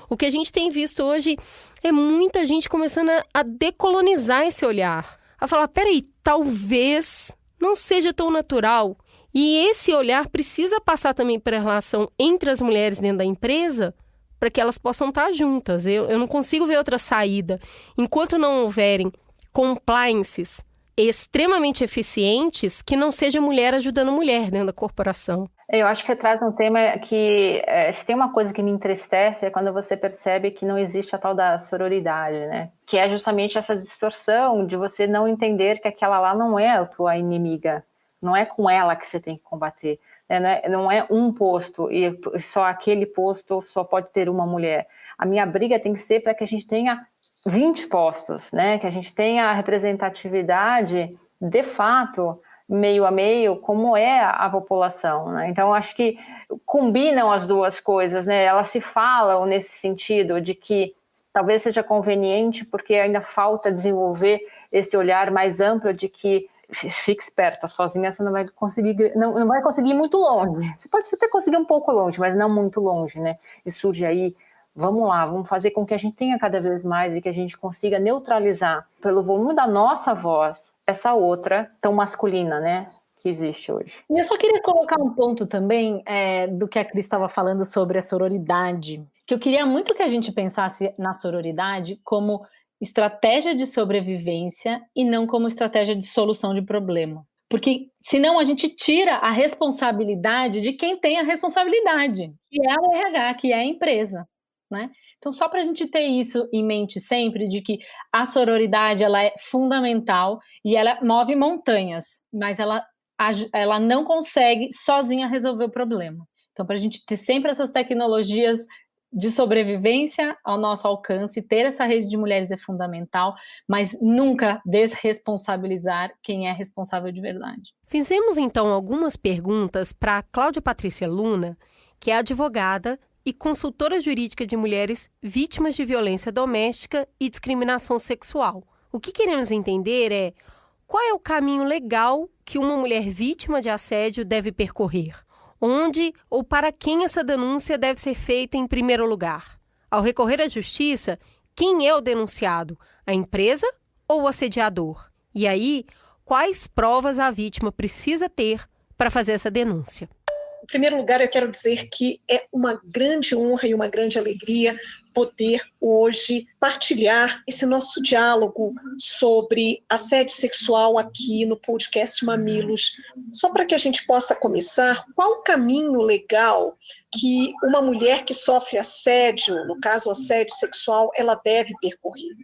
O que a gente tem visto hoje é muita gente começando a decolonizar esse olhar. A falar, peraí, talvez não seja tão natural. E esse olhar precisa passar também para a relação entre as mulheres dentro da empresa, para que elas possam estar juntas. Eu não consigo ver outra saída. Enquanto não houverem compliances extremamente eficientes, que não seja mulher ajudando mulher dentro da corporação. Eu acho que você traz um tema que, se tem uma coisa que me entristece, é quando você percebe que não existe a tal da sororidade, né? Que é justamente essa distorção de você não entender que aquela lá não é a tua inimiga, não é com ela que você tem que combater, né? Não é um posto, e só aquele posto só pode ter uma mulher. A minha briga tem que ser para que a gente tenha 20 postos, né? Que a gente tenha a representatividade, de fato, meio a meio, como é a população, né? Então, acho que combinam as duas coisas, né? Elas se falam nesse sentido de que talvez seja conveniente, porque ainda falta desenvolver esse olhar mais amplo de que fique esperta, sozinha você não vai conseguir, não vai conseguir ir muito longe. Você pode até conseguir um pouco longe, mas não muito longe, né? E surge aí, vamos lá, vamos fazer com que a gente tenha cada vez mais e que a gente consiga neutralizar, pelo volume da nossa voz, essa outra tão masculina, né, que existe hoje. E eu só queria colocar um ponto também do que a Cris estava falando sobre a sororidade, que eu queria muito que a gente pensasse na sororidade como estratégia de sobrevivência e não como estratégia de solução de problema. Porque senão a gente tira a responsabilidade de quem tem a responsabilidade, que é o RH, que é a empresa. Né? Então, só para a gente ter isso em mente sempre, de que a sororidade ela é fundamental e ela move montanhas, mas ela não consegue sozinha resolver o problema. Então, para a gente ter sempre essas tecnologias de sobrevivência ao nosso alcance, ter essa rede de mulheres é fundamental, mas nunca desresponsabilizar quem é responsável de verdade. Fizemos, então, algumas perguntas para a Cláudia Patrícia Luna, que é advogada e consultora jurídica de mulheres vítimas de violência doméstica e discriminação sexual. O que queremos entender é qual é o caminho legal que uma mulher vítima de assédio deve percorrer? Onde ou para quem essa denúncia deve ser feita em primeiro lugar? Ao recorrer à justiça, quem é o denunciado? A empresa ou o assediador? E aí, quais provas a vítima precisa ter para fazer essa denúncia? Em primeiro lugar, eu quero dizer que é uma grande honra e uma grande alegria poder hoje partilhar esse nosso diálogo sobre assédio sexual aqui no podcast Mamilos. Só para que a gente possa começar, qual o caminho legal que uma mulher que sofre assédio, no caso assédio sexual, ela deve percorrer?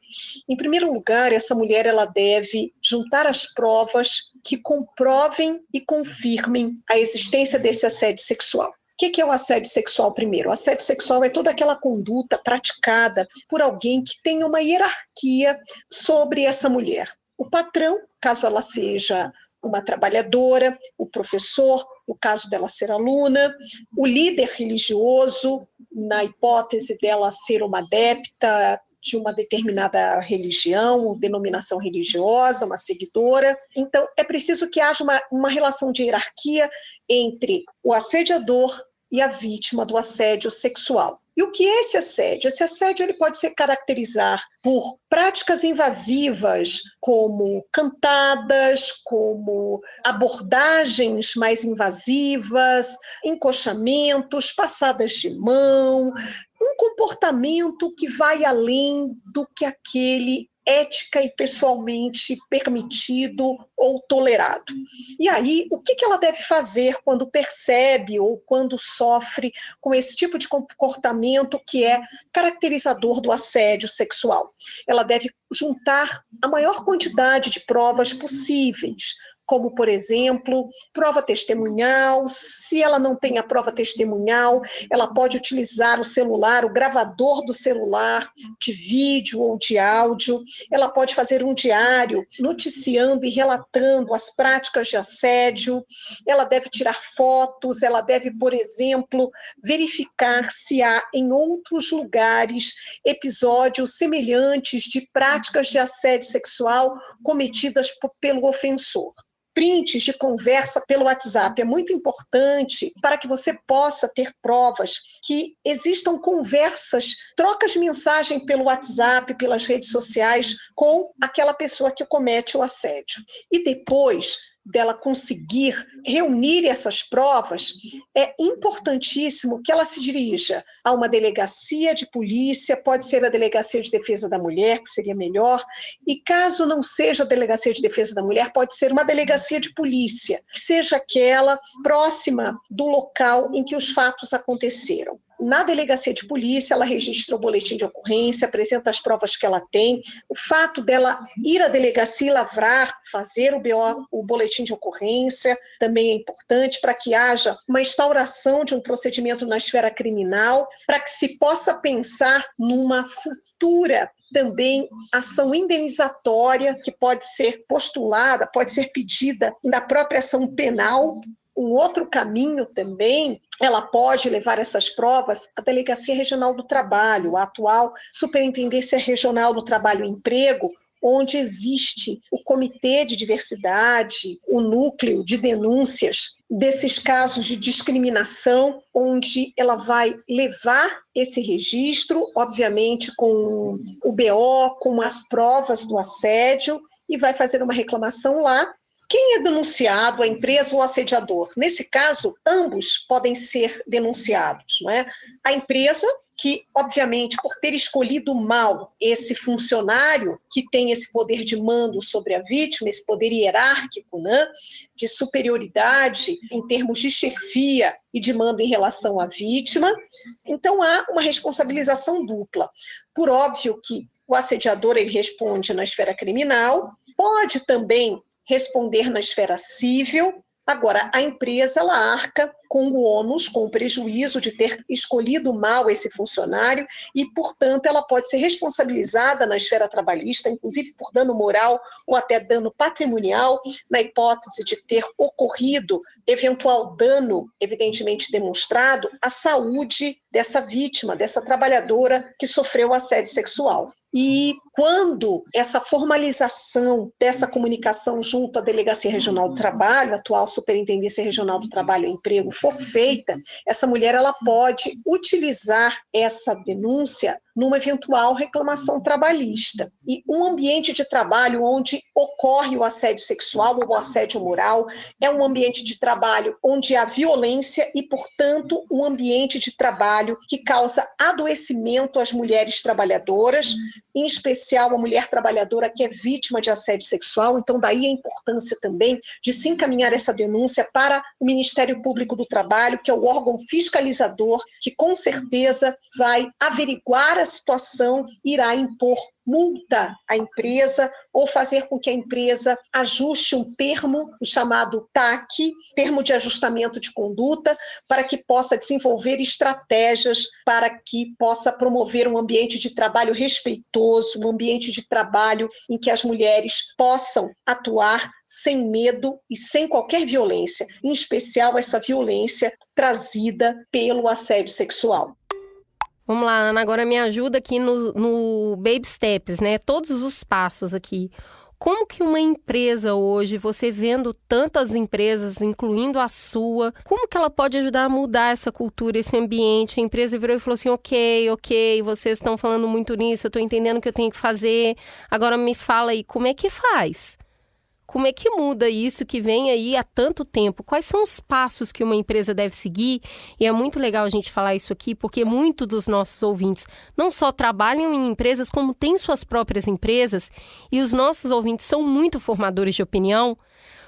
Em primeiro lugar, essa mulher ela deve juntar as provas que comprovem e confirmem a existência desse assédio sexual. O que é o assédio sexual primeiro? O assédio sexual é toda aquela conduta praticada por alguém que tem uma hierarquia sobre essa mulher. O patrão, caso ela seja uma trabalhadora, o professor, no caso dela ser aluna, o líder religioso, na hipótese dela ser uma adepta de uma determinada religião, denominação religiosa, uma seguidora. Então, é preciso que haja uma relação de hierarquia entre o assediador e a vítima do assédio sexual. E o que é esse assédio? Esse assédio ele pode se caracterizar por práticas invasivas, como cantadas, como abordagens mais invasivas, encoxamentos, passadas de mão, um comportamento que vai além do que aquele ética e pessoalmente permitido ou tolerado. E aí, o que ela deve fazer quando percebe ou quando sofre com esse tipo de comportamento que é caracterizador do assédio sexual? Ela deve juntar a maior quantidade de provas possíveis, como, por exemplo, prova testemunhal. Se ela não tem a prova testemunhal, ela pode utilizar o celular, o gravador do celular, de vídeo ou de áudio. Ela pode fazer um diário noticiando e relatando as práticas de assédio. Ela deve tirar fotos, ela deve, por exemplo, verificar se há em outros lugares episódios semelhantes de práticas de assédio sexual cometidas pelo ofensor. Prints de conversa pelo WhatsApp é muito importante para que você possa ter provas que existam conversas, trocas de mensagem pelo WhatsApp, pelas redes sociais com aquela pessoa que comete o assédio. E depois dela conseguir reunir essas provas, é importantíssimo que ela se dirija a uma delegacia de polícia, pode ser a Delegacia de Defesa da Mulher, que seria melhor, e caso não seja a Delegacia de Defesa da Mulher, pode ser uma delegacia de polícia, que seja aquela próxima do local em que os fatos aconteceram. na delegacia de polícia, ela registra o boletim de ocorrência, apresenta as provas que ela tem. O fato dela ir à delegacia e lavrar, fazer o BO, o boletim de ocorrência, também é importante para que haja uma instauração de um procedimento na esfera criminal, para que se possa pensar numa futura também ação indenizatória que pode ser postulada, pode ser pedida na própria ação penal. Um outro caminho também, ela pode levar essas provas à Delegacia Regional do Trabalho, a atual Superintendência Regional do Trabalho e Emprego, onde existe o Comitê de Diversidade, o núcleo de denúncias desses casos de discriminação, onde ela vai levar esse registro, obviamente com o BO, com as provas do assédio, e vai fazer uma reclamação lá. Quem é denunciado, a empresa ou o assediador? Nesse caso, ambos podem ser denunciados, não é? A empresa, que, obviamente, por ter escolhido mal esse funcionário que tem esse poder de mando sobre a vítima, esse poder hierárquico, né, de superioridade em termos de chefia e de mando em relação à vítima, então há uma responsabilização dupla. Por óbvio que o assediador ele responde na esfera criminal, pode também responder na esfera civil. Agora, a empresa ela arca com o ônus, com o prejuízo de ter escolhido mal esse funcionário e, portanto, ela pode ser responsabilizada na esfera trabalhista, inclusive por dano moral ou até dano patrimonial, na hipótese de ter ocorrido eventual dano, evidentemente demonstrado, à saúde dessa vítima, dessa trabalhadora que sofreu assédio sexual. E quando essa formalização dessa comunicação junto à Delegacia Regional do Trabalho, a atual Superintendência Regional do Trabalho e Emprego, for feita, essa mulher ela pode utilizar essa denúncia numa eventual reclamação trabalhista. E um ambiente de trabalho onde ocorre o assédio sexual ou o assédio moral é um ambiente de trabalho onde há violência e, portanto, um ambiente de trabalho que causa adoecimento às mulheres trabalhadoras, em especial a mulher trabalhadora que é vítima de assédio sexual. Então, daí a importância também de se encaminhar essa denúncia para o Ministério Público do Trabalho, que é o órgão fiscalizador, que com certeza vai averiguar a situação, irá impor multa à empresa ou fazer com que a empresa ajuste um termo, o chamado TAC, termo de ajustamento de conduta, para que possa desenvolver estratégias para que possa promover um ambiente de trabalho respeitoso, um ambiente de trabalho em que as mulheres possam atuar sem medo e sem qualquer violência, em especial essa violência trazida pelo assédio sexual. Vamos lá, Ana, agora me ajuda aqui no Baby Steps, né? Todos os passos aqui. Como que uma empresa hoje, você vendo tantas empresas, incluindo a sua, como que ela pode ajudar a mudar essa cultura, esse ambiente? A empresa virou e falou assim, ok, vocês estão falando muito nisso, eu estou entendendo o que eu tenho que fazer, agora me fala aí, como é que faz? Como é que muda isso que vem aí há tanto tempo? Quais são os passos que uma empresa deve seguir? E é muito legal a gente falar isso aqui, porque muitos dos nossos ouvintes não só trabalham em empresas, como têm suas próprias empresas, e os nossos ouvintes são muito formadores de opinião,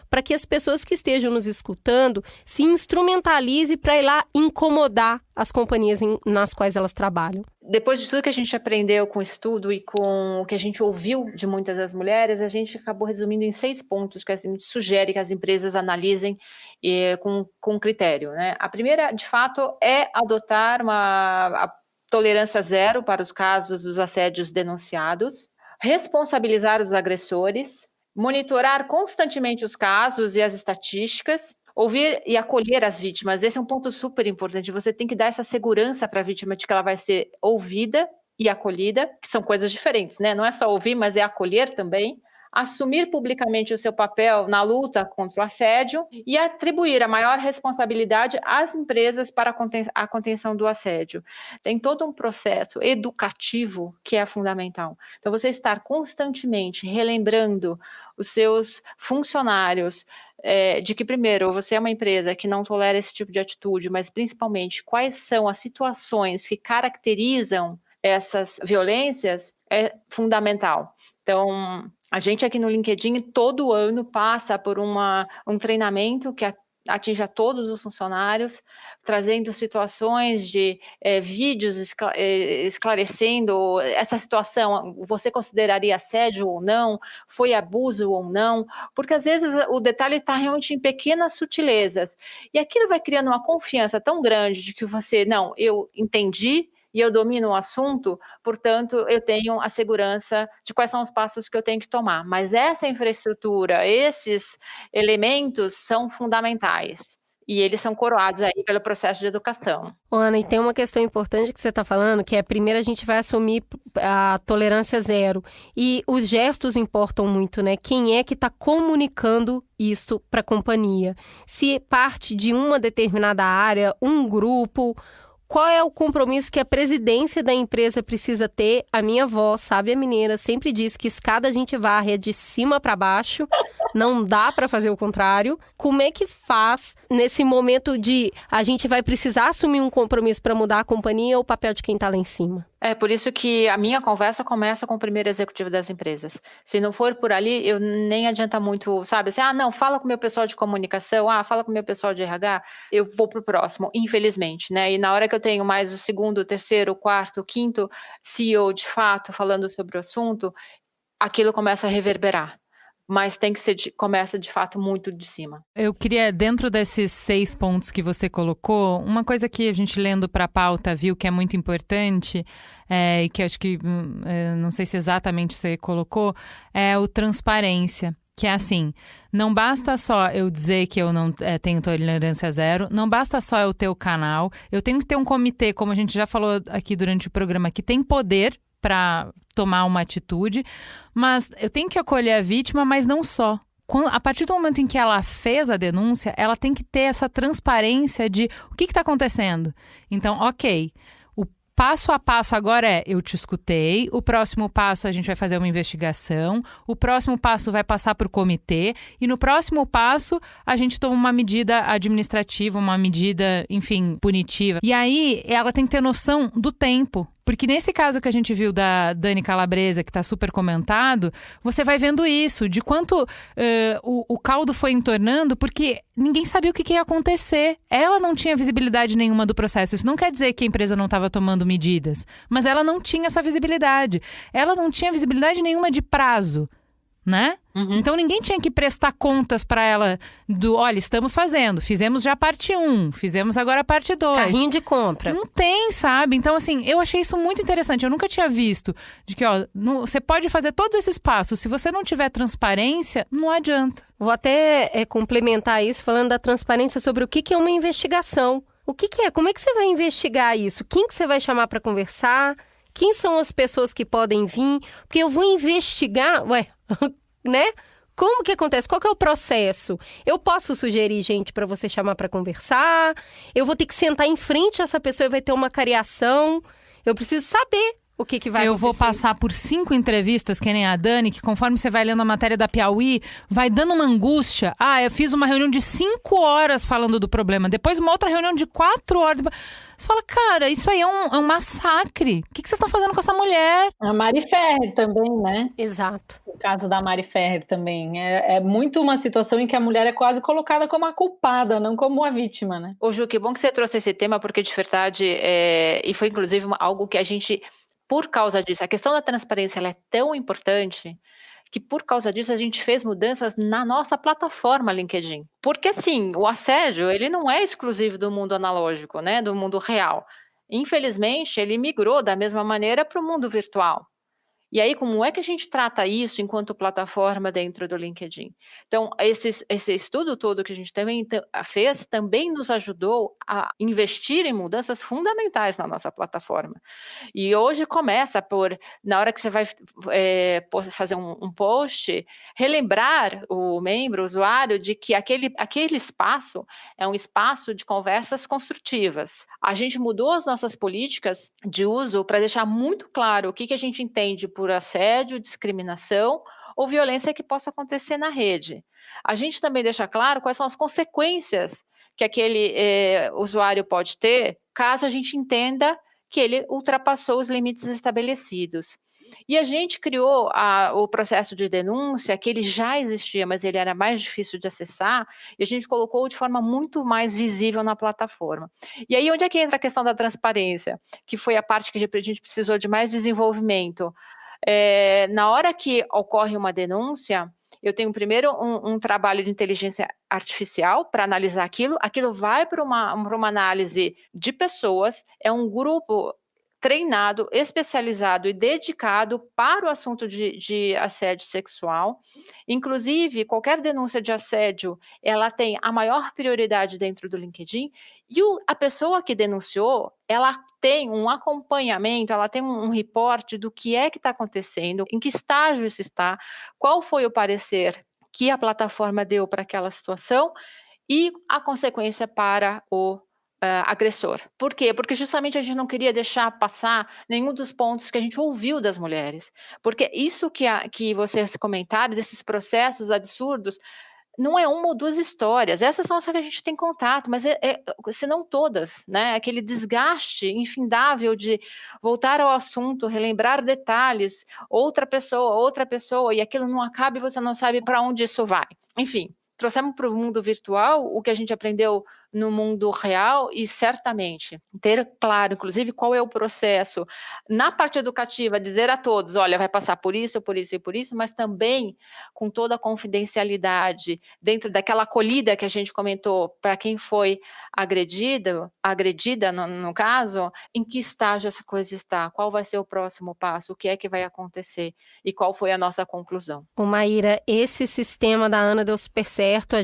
para que as pessoas que estejam nos escutando se instrumentalizem para ir lá incomodar as companhias nas quais elas trabalham. Depois de tudo que a gente aprendeu com o estudo e com o que a gente ouviu de muitas das mulheres, a gente acabou resumindo em 6 pontos que a gente sugere que as empresas analisem com critério, né? A primeira, de fato, é adotar a tolerância zero para os casos dos assédios denunciados, responsabilizar os agressores, monitorar constantemente os casos e as estatísticas, ouvir e acolher as vítimas. Esse é um ponto super importante. Você tem que dar essa segurança para a vítima de que ela vai ser ouvida e acolhida, que são coisas diferentes, né? Não é só ouvir, mas é acolher também. Assumir publicamente o seu papel na luta contra o assédio e atribuir a maior responsabilidade às empresas para a contenção do assédio. Tem todo um processo educativo que é fundamental. Então, você estar constantemente relembrando os seus funcionários de que, primeiro, você é uma empresa que não tolera esse tipo de atitude, mas principalmente quais são as situações que caracterizam essas violências é fundamental. Então, a gente aqui no LinkedIn todo ano passa por um treinamento que atinja todos os funcionários, trazendo situações de vídeos esclarecendo essa situação, você consideraria assédio ou não, foi abuso ou não, porque às vezes o detalhe está realmente em pequenas sutilezas, e aquilo vai criando uma confiança tão grande de que você, não, eu entendi, e eu domino o assunto, portanto, eu tenho a segurança de quais são os passos que eu tenho que tomar. Mas essa infraestrutura, esses elementos são fundamentais. E eles são coroados aí pelo processo de educação. Ana, e tem uma questão importante que você está falando, que é, primeiro a gente vai assumir a tolerância zero. E os gestos importam muito, né? Quem é que está comunicando isso para a companhia? Se parte de uma determinada área, um grupo... Qual é o compromisso que a presidência da empresa precisa ter? A minha avó, sábia mineira, sempre diz que escada a gente varre de cima para baixo, não dá para fazer o contrário. Como é que faz nesse momento de a gente vai precisar assumir um compromisso para mudar a companhia ou o papel de quem está lá em cima? É por isso que a minha conversa começa com o primeiro executivo das empresas. Se não for por ali, eu nem adianta muito, sabe? Assim, não, fala com o meu pessoal de comunicação, fala com o meu pessoal de RH, eu vou pro próximo, infelizmente, né? E na hora que eu tenho mais o segundo, o terceiro, o quarto, o quinto CEO de fato falando sobre o assunto, aquilo começa a reverberar. Mas tem que ser, começa de fato muito de cima. Eu queria, dentro desses 6 pontos que você colocou, uma coisa que a gente lendo para a pauta viu que é muito importante, e que eu acho que, não sei se exatamente você colocou, é o transparência. Que é assim, não basta só eu dizer que eu não tenho tolerância zero, não basta só eu ter o canal, eu tenho que ter um comitê, como a gente já falou aqui durante o programa, que tem poder para tomar uma atitude, mas eu tenho que acolher a vítima, mas não só. A partir do momento em que ela fez a denúncia, ela tem que ter essa transparência de o que está acontecendo. Então, ok, o passo a passo agora é, eu te escutei, o próximo passo a gente vai fazer uma investigação, o próximo passo vai passar para o comitê, e no próximo passo a gente toma uma medida administrativa, uma medida, enfim, punitiva. E aí ela tem que ter noção do tempo. Porque nesse caso que a gente viu da Dani Calabresa, que está super comentado, você vai vendo isso, de quanto o caldo foi entornando, porque ninguém sabia o que ia acontecer. Ela não tinha visibilidade nenhuma do processo. Isso não quer dizer que a empresa não estava tomando medidas, mas ela não tinha essa visibilidade. Ela não tinha visibilidade nenhuma de prazo, né? Então ninguém tinha que prestar contas para ela olha, estamos fizemos já a parte 1, fizemos agora a parte 2. Carrinho de compra. Não tem, sabe? Então assim, eu achei isso muito interessante, eu nunca tinha visto, de que você pode fazer todos esses passos, se você não tiver transparência, não adianta. Vou até complementar isso falando da transparência sobre o que é uma investigação. O que é? Como é que você vai investigar isso? Quem que você vai chamar para conversar? Quem são as pessoas que podem vir? Porque eu vou investigar, né? Como que acontece? Qual que é o processo? Eu posso sugerir gente para você chamar para conversar? Eu vou ter que sentar em frente a essa pessoa e vai ter uma cariação? Eu preciso saber o que vai acontecer. Eu vou passar por 5 entrevistas, que nem a Dani, que conforme você vai lendo a matéria da Piauí, vai dando uma angústia. Eu fiz uma reunião de 5 horas falando do problema, depois uma outra reunião de 4 horas. Você fala, cara, isso aí é um massacre. O que vocês estão fazendo com essa mulher? A Mari Ferrer também, né? Exato. O caso da Mari Ferrer também. É muito uma situação em que a mulher é quase colocada como a culpada, não como a vítima, né? Ô Ju, que bom que você trouxe esse tema, porque de verdade, e foi inclusive algo que a gente... Por causa disso, a questão da transparência ela é tão importante que por causa disso a gente fez mudanças na nossa plataforma LinkedIn. Porque assim, o assédio ele não é exclusivo do mundo analógico, né, do mundo real. Infelizmente, ele migrou da mesma maneira para o mundo virtual. E aí, como é que a gente trata isso enquanto plataforma dentro do LinkedIn? Então, esse estudo todo que a gente também fez também nos ajudou a investir em mudanças fundamentais na nossa plataforma. E hoje começa na hora que você vai fazer um post, relembrar o membro, o usuário, de que aquele espaço é um espaço de conversas construtivas. A gente mudou as nossas políticas de uso para deixar muito claro o que a gente entende por assédio, discriminação ou violência que possa acontecer na rede. A gente também deixa claro quais são as consequências que aquele usuário pode ter caso a gente entenda que ele ultrapassou os limites estabelecidos. E a gente criou o processo de denúncia, que ele já existia, mas ele era mais difícil de acessar, e a gente colocou de forma muito mais visível na plataforma. E aí, onde é que entra a questão da transparência, que foi a parte que a gente precisou de mais desenvolvimento? Na hora que ocorre uma denúncia, eu tenho primeiro um trabalho de inteligência artificial para analisar aquilo vai para uma análise de pessoas, é um grupo treinado, especializado e dedicado para o assunto de assédio sexual. Inclusive, qualquer denúncia de assédio, ela tem a maior prioridade dentro do LinkedIn, e a pessoa que denunciou, ela tem um acompanhamento, ela tem um reporte do que é que está acontecendo, em que estágio isso está, qual foi o parecer que a plataforma deu para aquela situação e a consequência para o agressor. Por quê? Porque justamente a gente não queria deixar passar nenhum dos pontos que a gente ouviu das mulheres. Porque isso que vocês comentaram, desses processos absurdos, não é uma ou duas histórias, essas são as que a gente tem contato, mas se não todas, né? Aquele desgaste infindável de voltar ao assunto, relembrar detalhes, outra pessoa, e aquilo não acaba e você não sabe para onde isso vai. Enfim, trouxemos para o mundo virtual o que a gente aprendeu no mundo real e certamente ter claro, inclusive, qual é o processo na parte educativa, dizer a todos, olha, vai passar por isso, por isso e por isso, mas também com toda a confidencialidade, dentro daquela acolhida que a gente comentou para quem foi agredida no caso, em que estágio essa coisa está, qual vai ser o próximo passo, o que é que vai acontecer e qual foi a nossa conclusão. Ô Maíra, esse sistema da Ana deu super certo,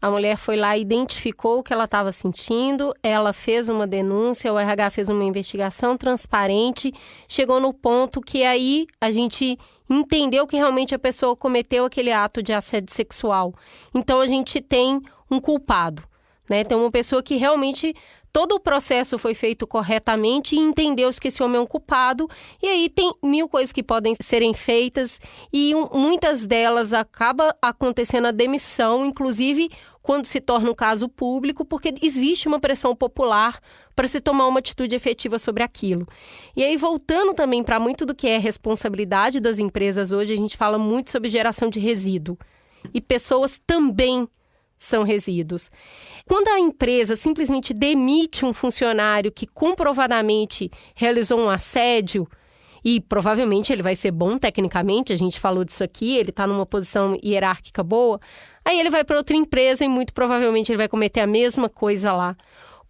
a mulher foi lá e identificou o que ela estava sentindo, ela fez uma denúncia, o RH fez uma investigação transparente, chegou no ponto que aí a gente entendeu que realmente a pessoa cometeu aquele ato de assédio sexual. Então a gente tem um culpado, né? Tem uma pessoa que realmente todo o processo foi feito corretamente e entendeu-se que esse homem é um culpado. E aí tem 1000 coisas que podem serem feitas e muitas delas acaba acontecendo a demissão, inclusive quando se torna um caso público, porque existe uma pressão popular para se tomar uma atitude efetiva sobre aquilo. E aí, voltando também para muito do que é responsabilidade das empresas hoje, a gente fala muito sobre geração de resíduo. E pessoas também são resíduos. Quando a empresa simplesmente demite um funcionário que comprovadamente realizou um assédio, e provavelmente ele vai ser bom tecnicamente, a gente falou disso aqui, ele está numa posição hierárquica boa, aí ele vai para outra empresa e muito provavelmente ele vai cometer a mesma coisa lá.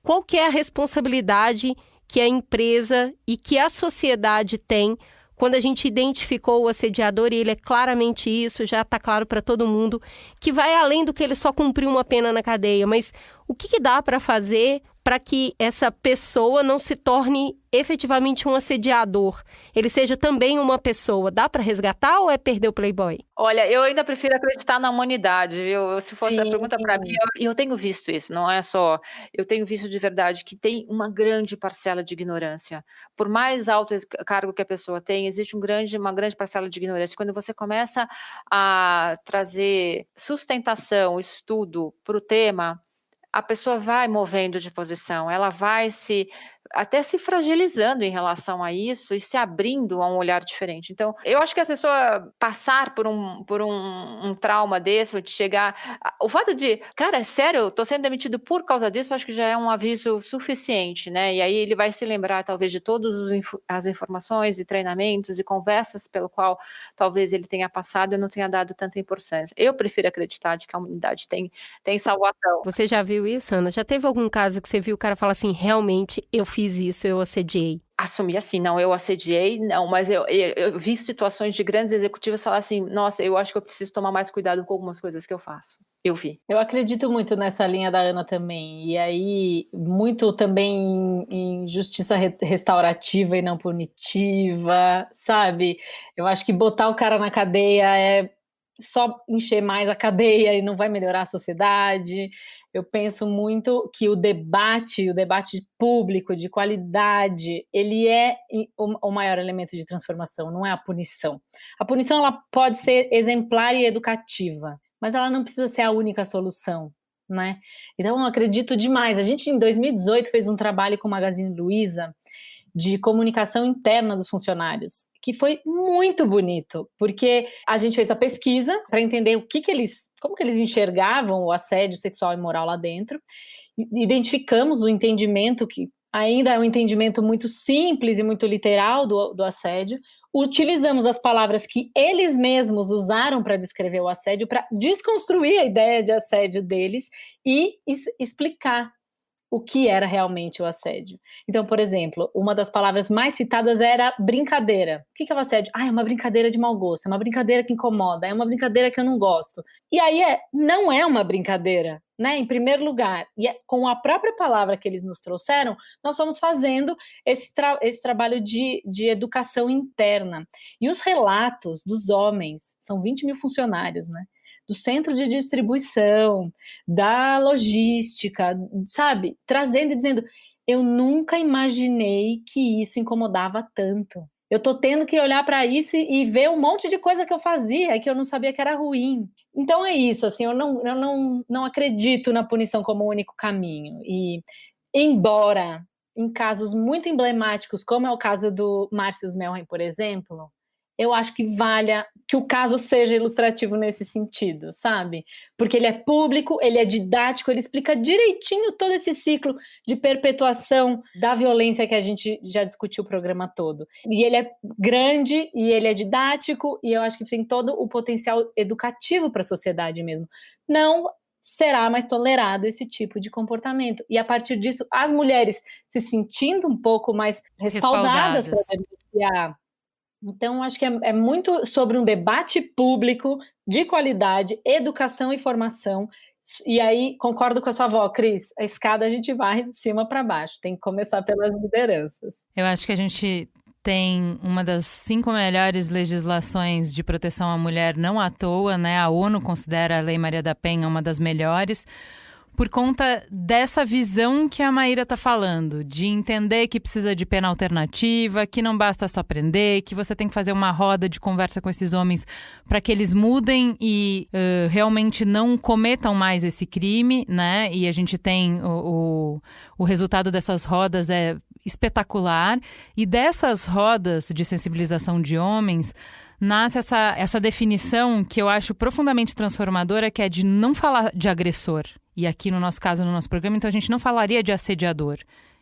Qual que é a responsabilidade que a empresa e que a sociedade tem quando a gente identificou o assediador, e ele é claramente isso, já está claro para todo mundo, que vai além do que ele só cumpriu uma pena na cadeia, mas o que dá para fazer para que essa pessoa não se torne efetivamente um assediador? Ele seja também uma pessoa. Dá para resgatar ou é perder o Playboy? Olha, eu ainda prefiro acreditar na humanidade, viu? Se fosse a Sim. pergunta para mim, eu tenho visto isso, não é só... Eu tenho visto de verdade que tem uma grande parcela de ignorância. Por mais alto cargo que a pessoa tem, existe uma grande parcela de ignorância. Quando você começa a trazer sustentação, estudo para o tema, a pessoa vai movendo de posição, ela vai até se fragilizando em relação a isso e se abrindo a um olhar diferente. Então, eu acho que a pessoa passar por um trauma desse, de chegar... O fato de, cara, é sério, eu tô sendo demitido por causa disso, eu acho que já é um aviso suficiente, né? E aí ele vai se lembrar, talvez, de todas as informações e treinamentos e conversas pelo qual talvez ele tenha passado e não tenha dado tanta importância. Eu prefiro acreditar de que a humanidade tem salvação. Você já viu isso, Ana? Já teve algum caso que você viu o cara falar assim, realmente, eu fiz isso, eu assediei? Assumi assim, não, eu assediei, não, mas eu vi situações de grandes executivos falar assim, nossa, eu acho que eu preciso tomar mais cuidado com algumas coisas que eu faço. Eu vi. Eu acredito muito nessa linha da Ana também, e aí muito também em justiça restaurativa e não punitiva, sabe? Eu acho que botar o cara na cadeia é só encher mais a cadeia e não vai melhorar a sociedade. Eu penso muito que o debate público de qualidade, ele é o maior elemento de transformação, não é a punição. A punição ela pode ser exemplar e educativa, mas ela não precisa ser a única solução, né? Então eu acredito demais. A gente em 2018 fez um trabalho com o Magazine Luiza de comunicação interna dos funcionários, que foi muito bonito, porque a gente fez a pesquisa para entender como que eles enxergavam o assédio sexual e moral lá dentro, identificamos o entendimento que ainda é um entendimento muito simples e muito literal do assédio, utilizamos as palavras que eles mesmos usaram para descrever o assédio, para desconstruir a ideia de assédio deles e explicar o que era realmente o assédio. Então, por exemplo, uma das palavras mais citadas era brincadeira. O que é o assédio? É uma brincadeira de mau gosto, é uma brincadeira que incomoda, é uma brincadeira que eu não gosto. E aí não é uma brincadeira, né? Em primeiro lugar, e com a própria palavra que eles nos trouxeram, nós estamos fazendo esse trabalho de educação interna. E os relatos dos homens, são 20 mil funcionários, né? Do centro de distribuição, da logística, sabe? Trazendo e dizendo, eu nunca imaginei que isso incomodava tanto. Eu tô tendo que olhar para isso e ver um monte de coisa que eu fazia, que eu não sabia que era ruim. Então é isso, assim, eu não acredito na punição como o único caminho. E, embora em casos muito emblemáticos, como é o caso do Márcio Smelling, por exemplo, eu acho que que o caso seja ilustrativo nesse sentido, sabe? Porque ele é público, ele é didático, ele explica direitinho todo esse ciclo de perpetuação da violência que a gente já discutiu o programa todo. E ele é grande, e ele é didático, e eu acho que tem todo o potencial educativo para a sociedade mesmo. Não será mais tolerado esse tipo de comportamento. E a partir disso, as mulheres se sentindo um pouco mais respaldadas para denunciar. Então, acho que é muito sobre um debate público de qualidade, educação e formação. E aí, concordo com a sua avó, Cris, a escada a gente vai de cima para baixo, tem que começar pelas lideranças. Eu acho que a gente tem uma das 5 melhores legislações de proteção à mulher, não à toa, né? A ONU considera a Lei Maria da Penha uma das melhores, por conta dessa visão que a Maíra está falando, de entender que precisa de pena alternativa, que não basta só prender, que você tem que fazer uma roda de conversa com esses homens para que eles mudem e realmente não cometam mais esse crime, né? E a gente tem o resultado dessas rodas é espetacular. E dessas rodas de sensibilização de homens nasce essa definição que eu acho profundamente transformadora, que é de não falar de agressor. E aqui no nosso caso, no nosso programa, então a gente não falaria de assediador.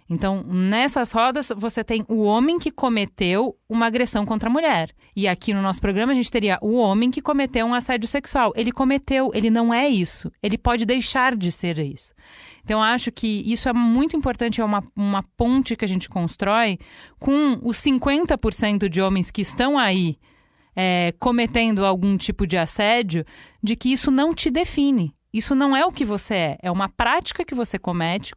Então, nessas rodas, você tem o homem que cometeu uma agressão contra a mulher. E aqui no nosso programa, a gente teria o homem que cometeu um assédio sexual. Ele cometeu, ele não é isso. Ele pode deixar de ser isso. Então, eu acho que isso é muito importante, é uma ponte que a gente constrói com os 50% de homens que estão aí cometendo algum tipo de assédio, de que isso não te define. Isso não é o que você é uma prática que você comete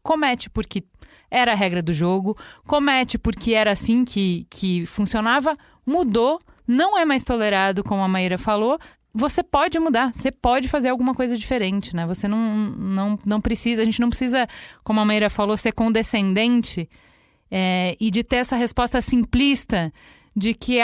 porque era a regra do jogo, comete porque era assim que funcionava, mudou, não é mais tolerado, como a Maíra falou. Você pode mudar, você pode fazer alguma coisa diferente, né? Você não precisa, a gente não precisa, como a Maíra falou, ser condescendente e de ter essa resposta simplista de que,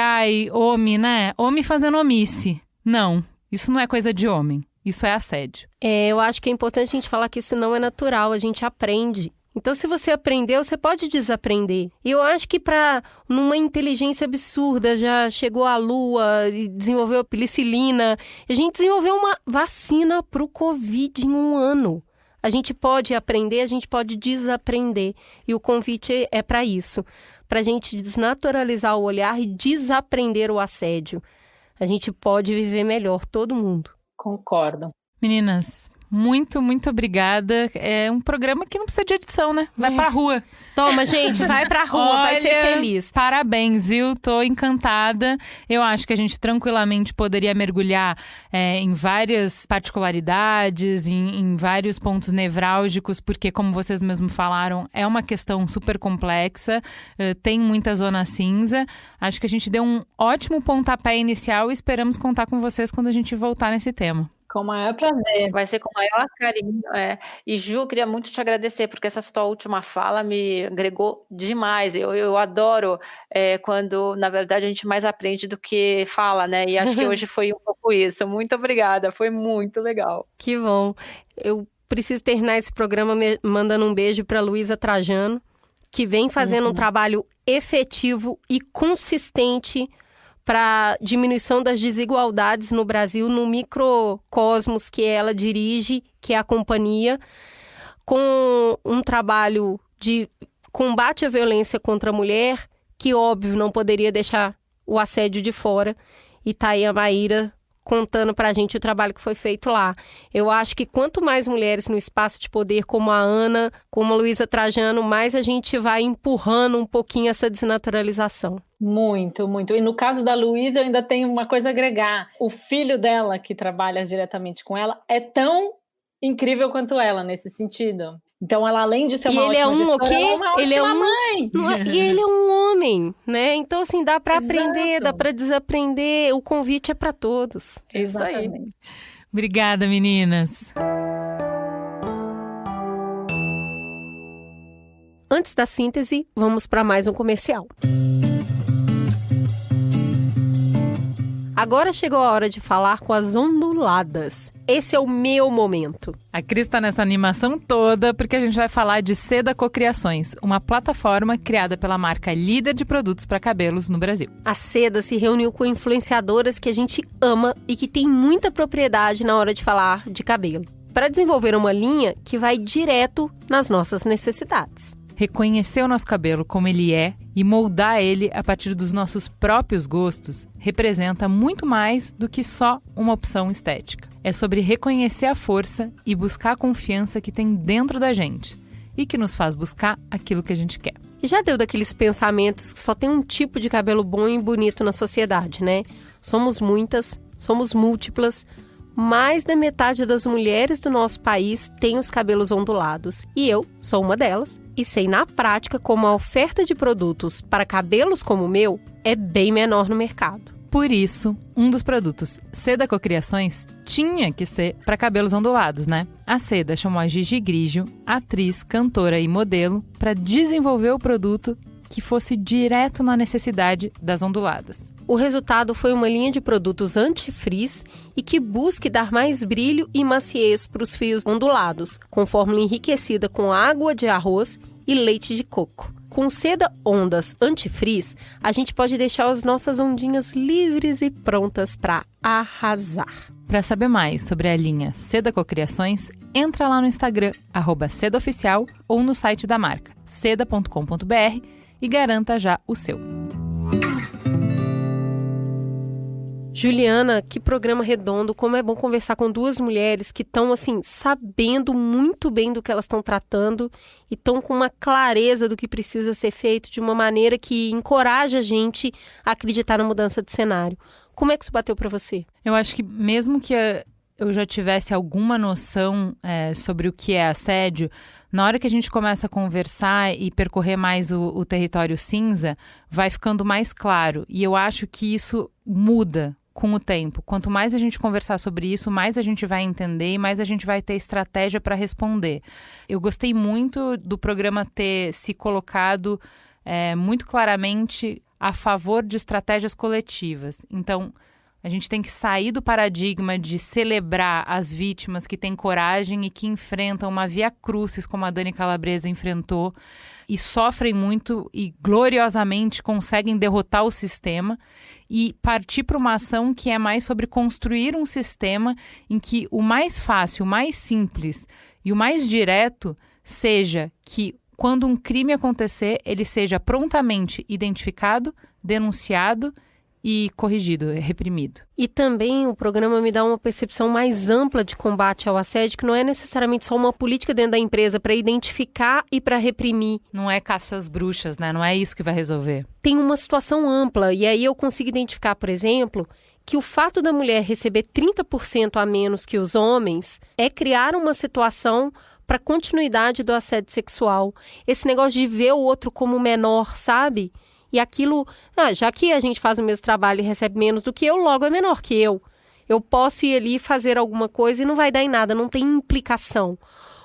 homem, né? Homem fazendo omisse. Não, isso não é coisa de homem. Isso é assédio. Eu acho que é importante a gente falar que isso não é natural, a gente aprende. Então, se você aprendeu, você pode desaprender. E eu acho que numa inteligência absurda, já chegou à Lua e desenvolveu a penicilina. A gente desenvolveu uma vacina para o Covid em 1 ano. A gente pode aprender, a gente pode desaprender. E o convite é para isso. Para a gente desnaturalizar o olhar e desaprender o assédio. A gente pode viver melhor, todo mundo. Concordo. Meninas, muito, muito obrigada. É um programa que não precisa de edição, né? Vai pra rua. Toma, gente, vai pra rua, vai ser feliz. Parabéns, viu? Tô encantada. Eu acho que a gente tranquilamente poderia mergulhar em várias particularidades, em vários pontos nevrálgicos, porque, como vocês mesmos falaram, é uma questão super complexa, tem muita zona cinza. Acho que a gente deu um ótimo pontapé inicial e esperamos contar com vocês quando a gente voltar nesse tema. Com o maior prazer. Vai ser com o maior carinho. E Ju, queria muito te agradecer, porque essa sua última fala me agregou demais. Eu adoro quando, na verdade, a gente mais aprende do que fala, né? E acho que hoje foi um pouco isso. Muito obrigada, foi muito legal. Que bom. Eu preciso terminar esse programa mandando um beijo para Luísa Trajano, que vem fazendo um trabalho efetivo e consistente para diminuição das desigualdades no Brasil, no microcosmos que ela dirige, que é a companhia, com um trabalho de combate à violência contra a mulher, que, óbvio, não poderia deixar o assédio de fora. E tá aí a Maíra contando pra gente o trabalho que foi feito lá. Eu acho que quanto mais mulheres no espaço de poder, como a Ana, como a Luísa Trajano, mais a gente vai empurrando um pouquinho essa desnaturalização. Muito, muito. E no caso da Luísa, eu ainda tenho uma coisa a agregar. O filho dela, que trabalha diretamente com ela, é tão incrível quanto ela nesse sentido. Então, ela, além de ser uma ótima gestora, ela é uma ótima mãe. E ele é um homem, né? Então, assim, dá para aprender, dá para desaprender. O convite é para todos. Exatamente. Obrigada, meninas. Antes da síntese, vamos para mais um comercial. Agora chegou a hora de falar com as onduladas. Esse é o meu momento. A Cris está nessa animação toda porque a gente vai falar de Seda Cocriações, uma plataforma criada pela marca líder de produtos para cabelos no Brasil. A Seda se reuniu com influenciadoras que a gente ama e que tem muita propriedade na hora de falar de cabelo, para desenvolver uma linha que vai direto nas nossas necessidades. Reconhecer o nosso cabelo como ele é e moldar ele a partir dos nossos próprios gostos representa muito mais do que só uma opção estética. É sobre reconhecer a força e buscar a confiança que tem dentro da gente e que nos faz buscar aquilo que a gente quer. E já deu daqueles pensamentos que só tem um tipo de cabelo bom e bonito na sociedade, né? Somos muitas, somos múltiplas. Mais da metade das mulheres do nosso país tem os cabelos ondulados. E eu sou uma delas e sei na prática como a oferta de produtos para cabelos como o meu é bem menor no mercado. Por isso, um dos produtos Seda Cocriações tinha que ser para cabelos ondulados, né? A Seda chamou a Gigi Grigio, atriz, cantora e modelo, para desenvolver o produto que fosse direto na necessidade das onduladas. O resultado foi uma linha de produtos anti-frizz e que busque dar mais brilho e maciez para os fios ondulados, com fórmula enriquecida com água de arroz e leite de coco. Com Seda Ondas Anti-Frizz, a gente pode deixar as nossas ondinhas livres e prontas para arrasar. Para saber mais sobre a linha Seda Cocriações, entra lá no Instagram, @sedaoficial, ou no site da marca, seda.com.br, e garanta já o seu. Juliana, que programa redondo, como é bom conversar com duas mulheres que estão, assim, sabendo muito bem do que elas estão tratando e estão com uma clareza do que precisa ser feito de uma maneira que encoraja a gente a acreditar na mudança de cenário. Como é que isso bateu para você? Eu acho que mesmo que eu já tivesse alguma noção sobre o que é assédio, na hora que a gente começa a conversar e percorrer mais o território cinza, vai ficando mais claro. E eu acho que isso muda com o tempo. Quanto mais a gente conversar sobre isso, mais a gente vai entender e mais a gente vai ter estratégia para responder. Eu gostei muito do programa ter se colocado muito claramente a favor de estratégias coletivas. Então, a gente tem que sair do paradigma de celebrar as vítimas que têm coragem e que enfrentam uma via crucis, como a Dani Calabresa enfrentou, e sofrem muito e gloriosamente conseguem derrotar o sistema, e partir para uma ação que é mais sobre construir um sistema em que o mais fácil, o mais simples e o mais direto seja que, quando um crime acontecer, ele seja prontamente identificado, denunciado e corrigido, reprimido. E também o programa me dá uma percepção mais ampla de combate ao assédio, que não é necessariamente só uma política dentro da empresa para identificar e para reprimir. Não é caça às bruxas, né? Não é isso que vai resolver. Tem uma situação ampla, e aí eu consigo identificar, por exemplo, que o fato da mulher receber 30% a menos que os homens é criar uma situação para continuidade do assédio sexual. Esse negócio de ver o outro como menor, sabe? E aquilo, já que a gente faz o mesmo trabalho e recebe menos do que eu, logo é menor que eu. Eu posso ir ali fazer alguma coisa e não vai dar em nada, não tem implicação.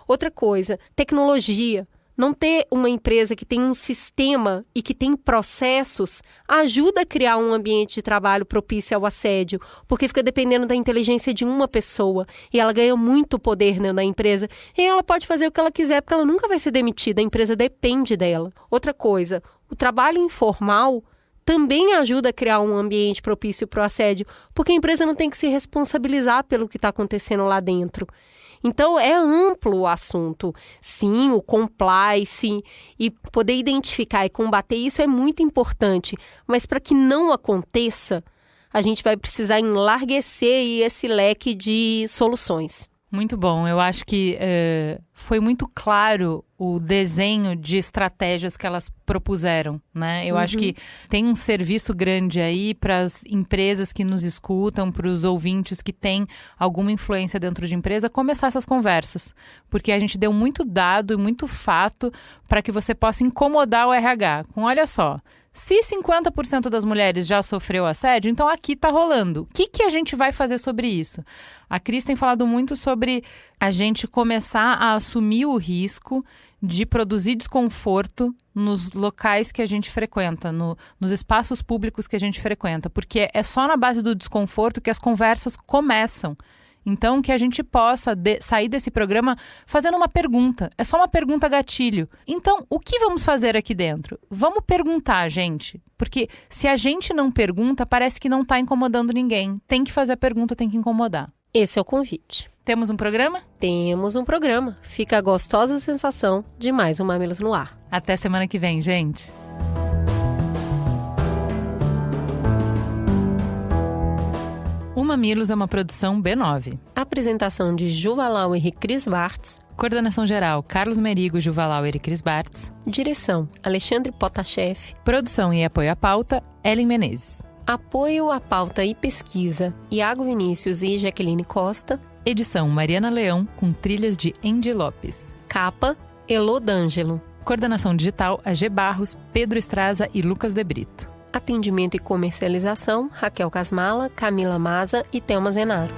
Outra coisa, tecnologia. Não ter uma empresa que tem um sistema e que tem processos ajuda a criar um ambiente de trabalho propício ao assédio, porque fica dependendo da inteligência de uma pessoa e ela ganha muito poder, né, na empresa, e ela pode fazer o que ela quiser porque ela nunca vai ser demitida, a empresa depende dela. Outra coisa, o trabalho informal também ajuda a criar um ambiente propício para o assédio, porque a empresa não tem que se responsabilizar pelo que está acontecendo lá dentro. Então, é amplo o assunto. Sim, o compliance e poder identificar e combater isso é muito importante. Mas para que não aconteça, a gente vai precisar enlarguecer esse leque de soluções. Muito bom. Eu acho que foi muito claro o desenho de estratégias que elas propuseram, né? Eu acho que tem um serviço grande aí para as empresas que nos escutam, para os ouvintes que têm alguma influência dentro de empresa, começar essas conversas. Porque a gente deu muito dado e muito fato para que você possa incomodar o RH. Com, olha só, se 50% das mulheres já sofreu assédio, então aqui está rolando. O que a gente vai fazer sobre isso? A Cris tem falado muito sobre a gente começar a assumir o risco de produzir desconforto nos locais que a gente frequenta, nos espaços públicos que a gente frequenta, porque é só na base do desconforto que as conversas começam. Então, que a gente possa sair desse programa fazendo uma pergunta. É só uma pergunta gatilho. Então, o que vamos fazer aqui dentro? Vamos perguntar, gente. Porque se a gente não pergunta, parece que não está incomodando ninguém. Tem que fazer a pergunta, tem que incomodar. Esse é o convite. Temos um programa? Temos um programa. Fica a gostosa sensação de mais um Mamilos no Ar. Até semana que vem, gente. O Mamilos é uma produção B9. Apresentação de Juvalauer e Cris Bartz. Coordenação geral, Carlos Merigo, Juvalauer e Cris Bartz. Direção, Alexandre Potashev. Produção e apoio à pauta, Ellen Menezes. Apoio à pauta e pesquisa, Iago Vinícius e Jaqueline Costa. Edição, Mariana Leão, com trilhas de Andy Lopes. Capa, Elô D'Angelo. Coordenação digital, AG Barros, Pedro Estraza e Lucas De Brito. Atendimento e comercialização, Raquel Casmala, Camila Maza e Thelma Zenaro.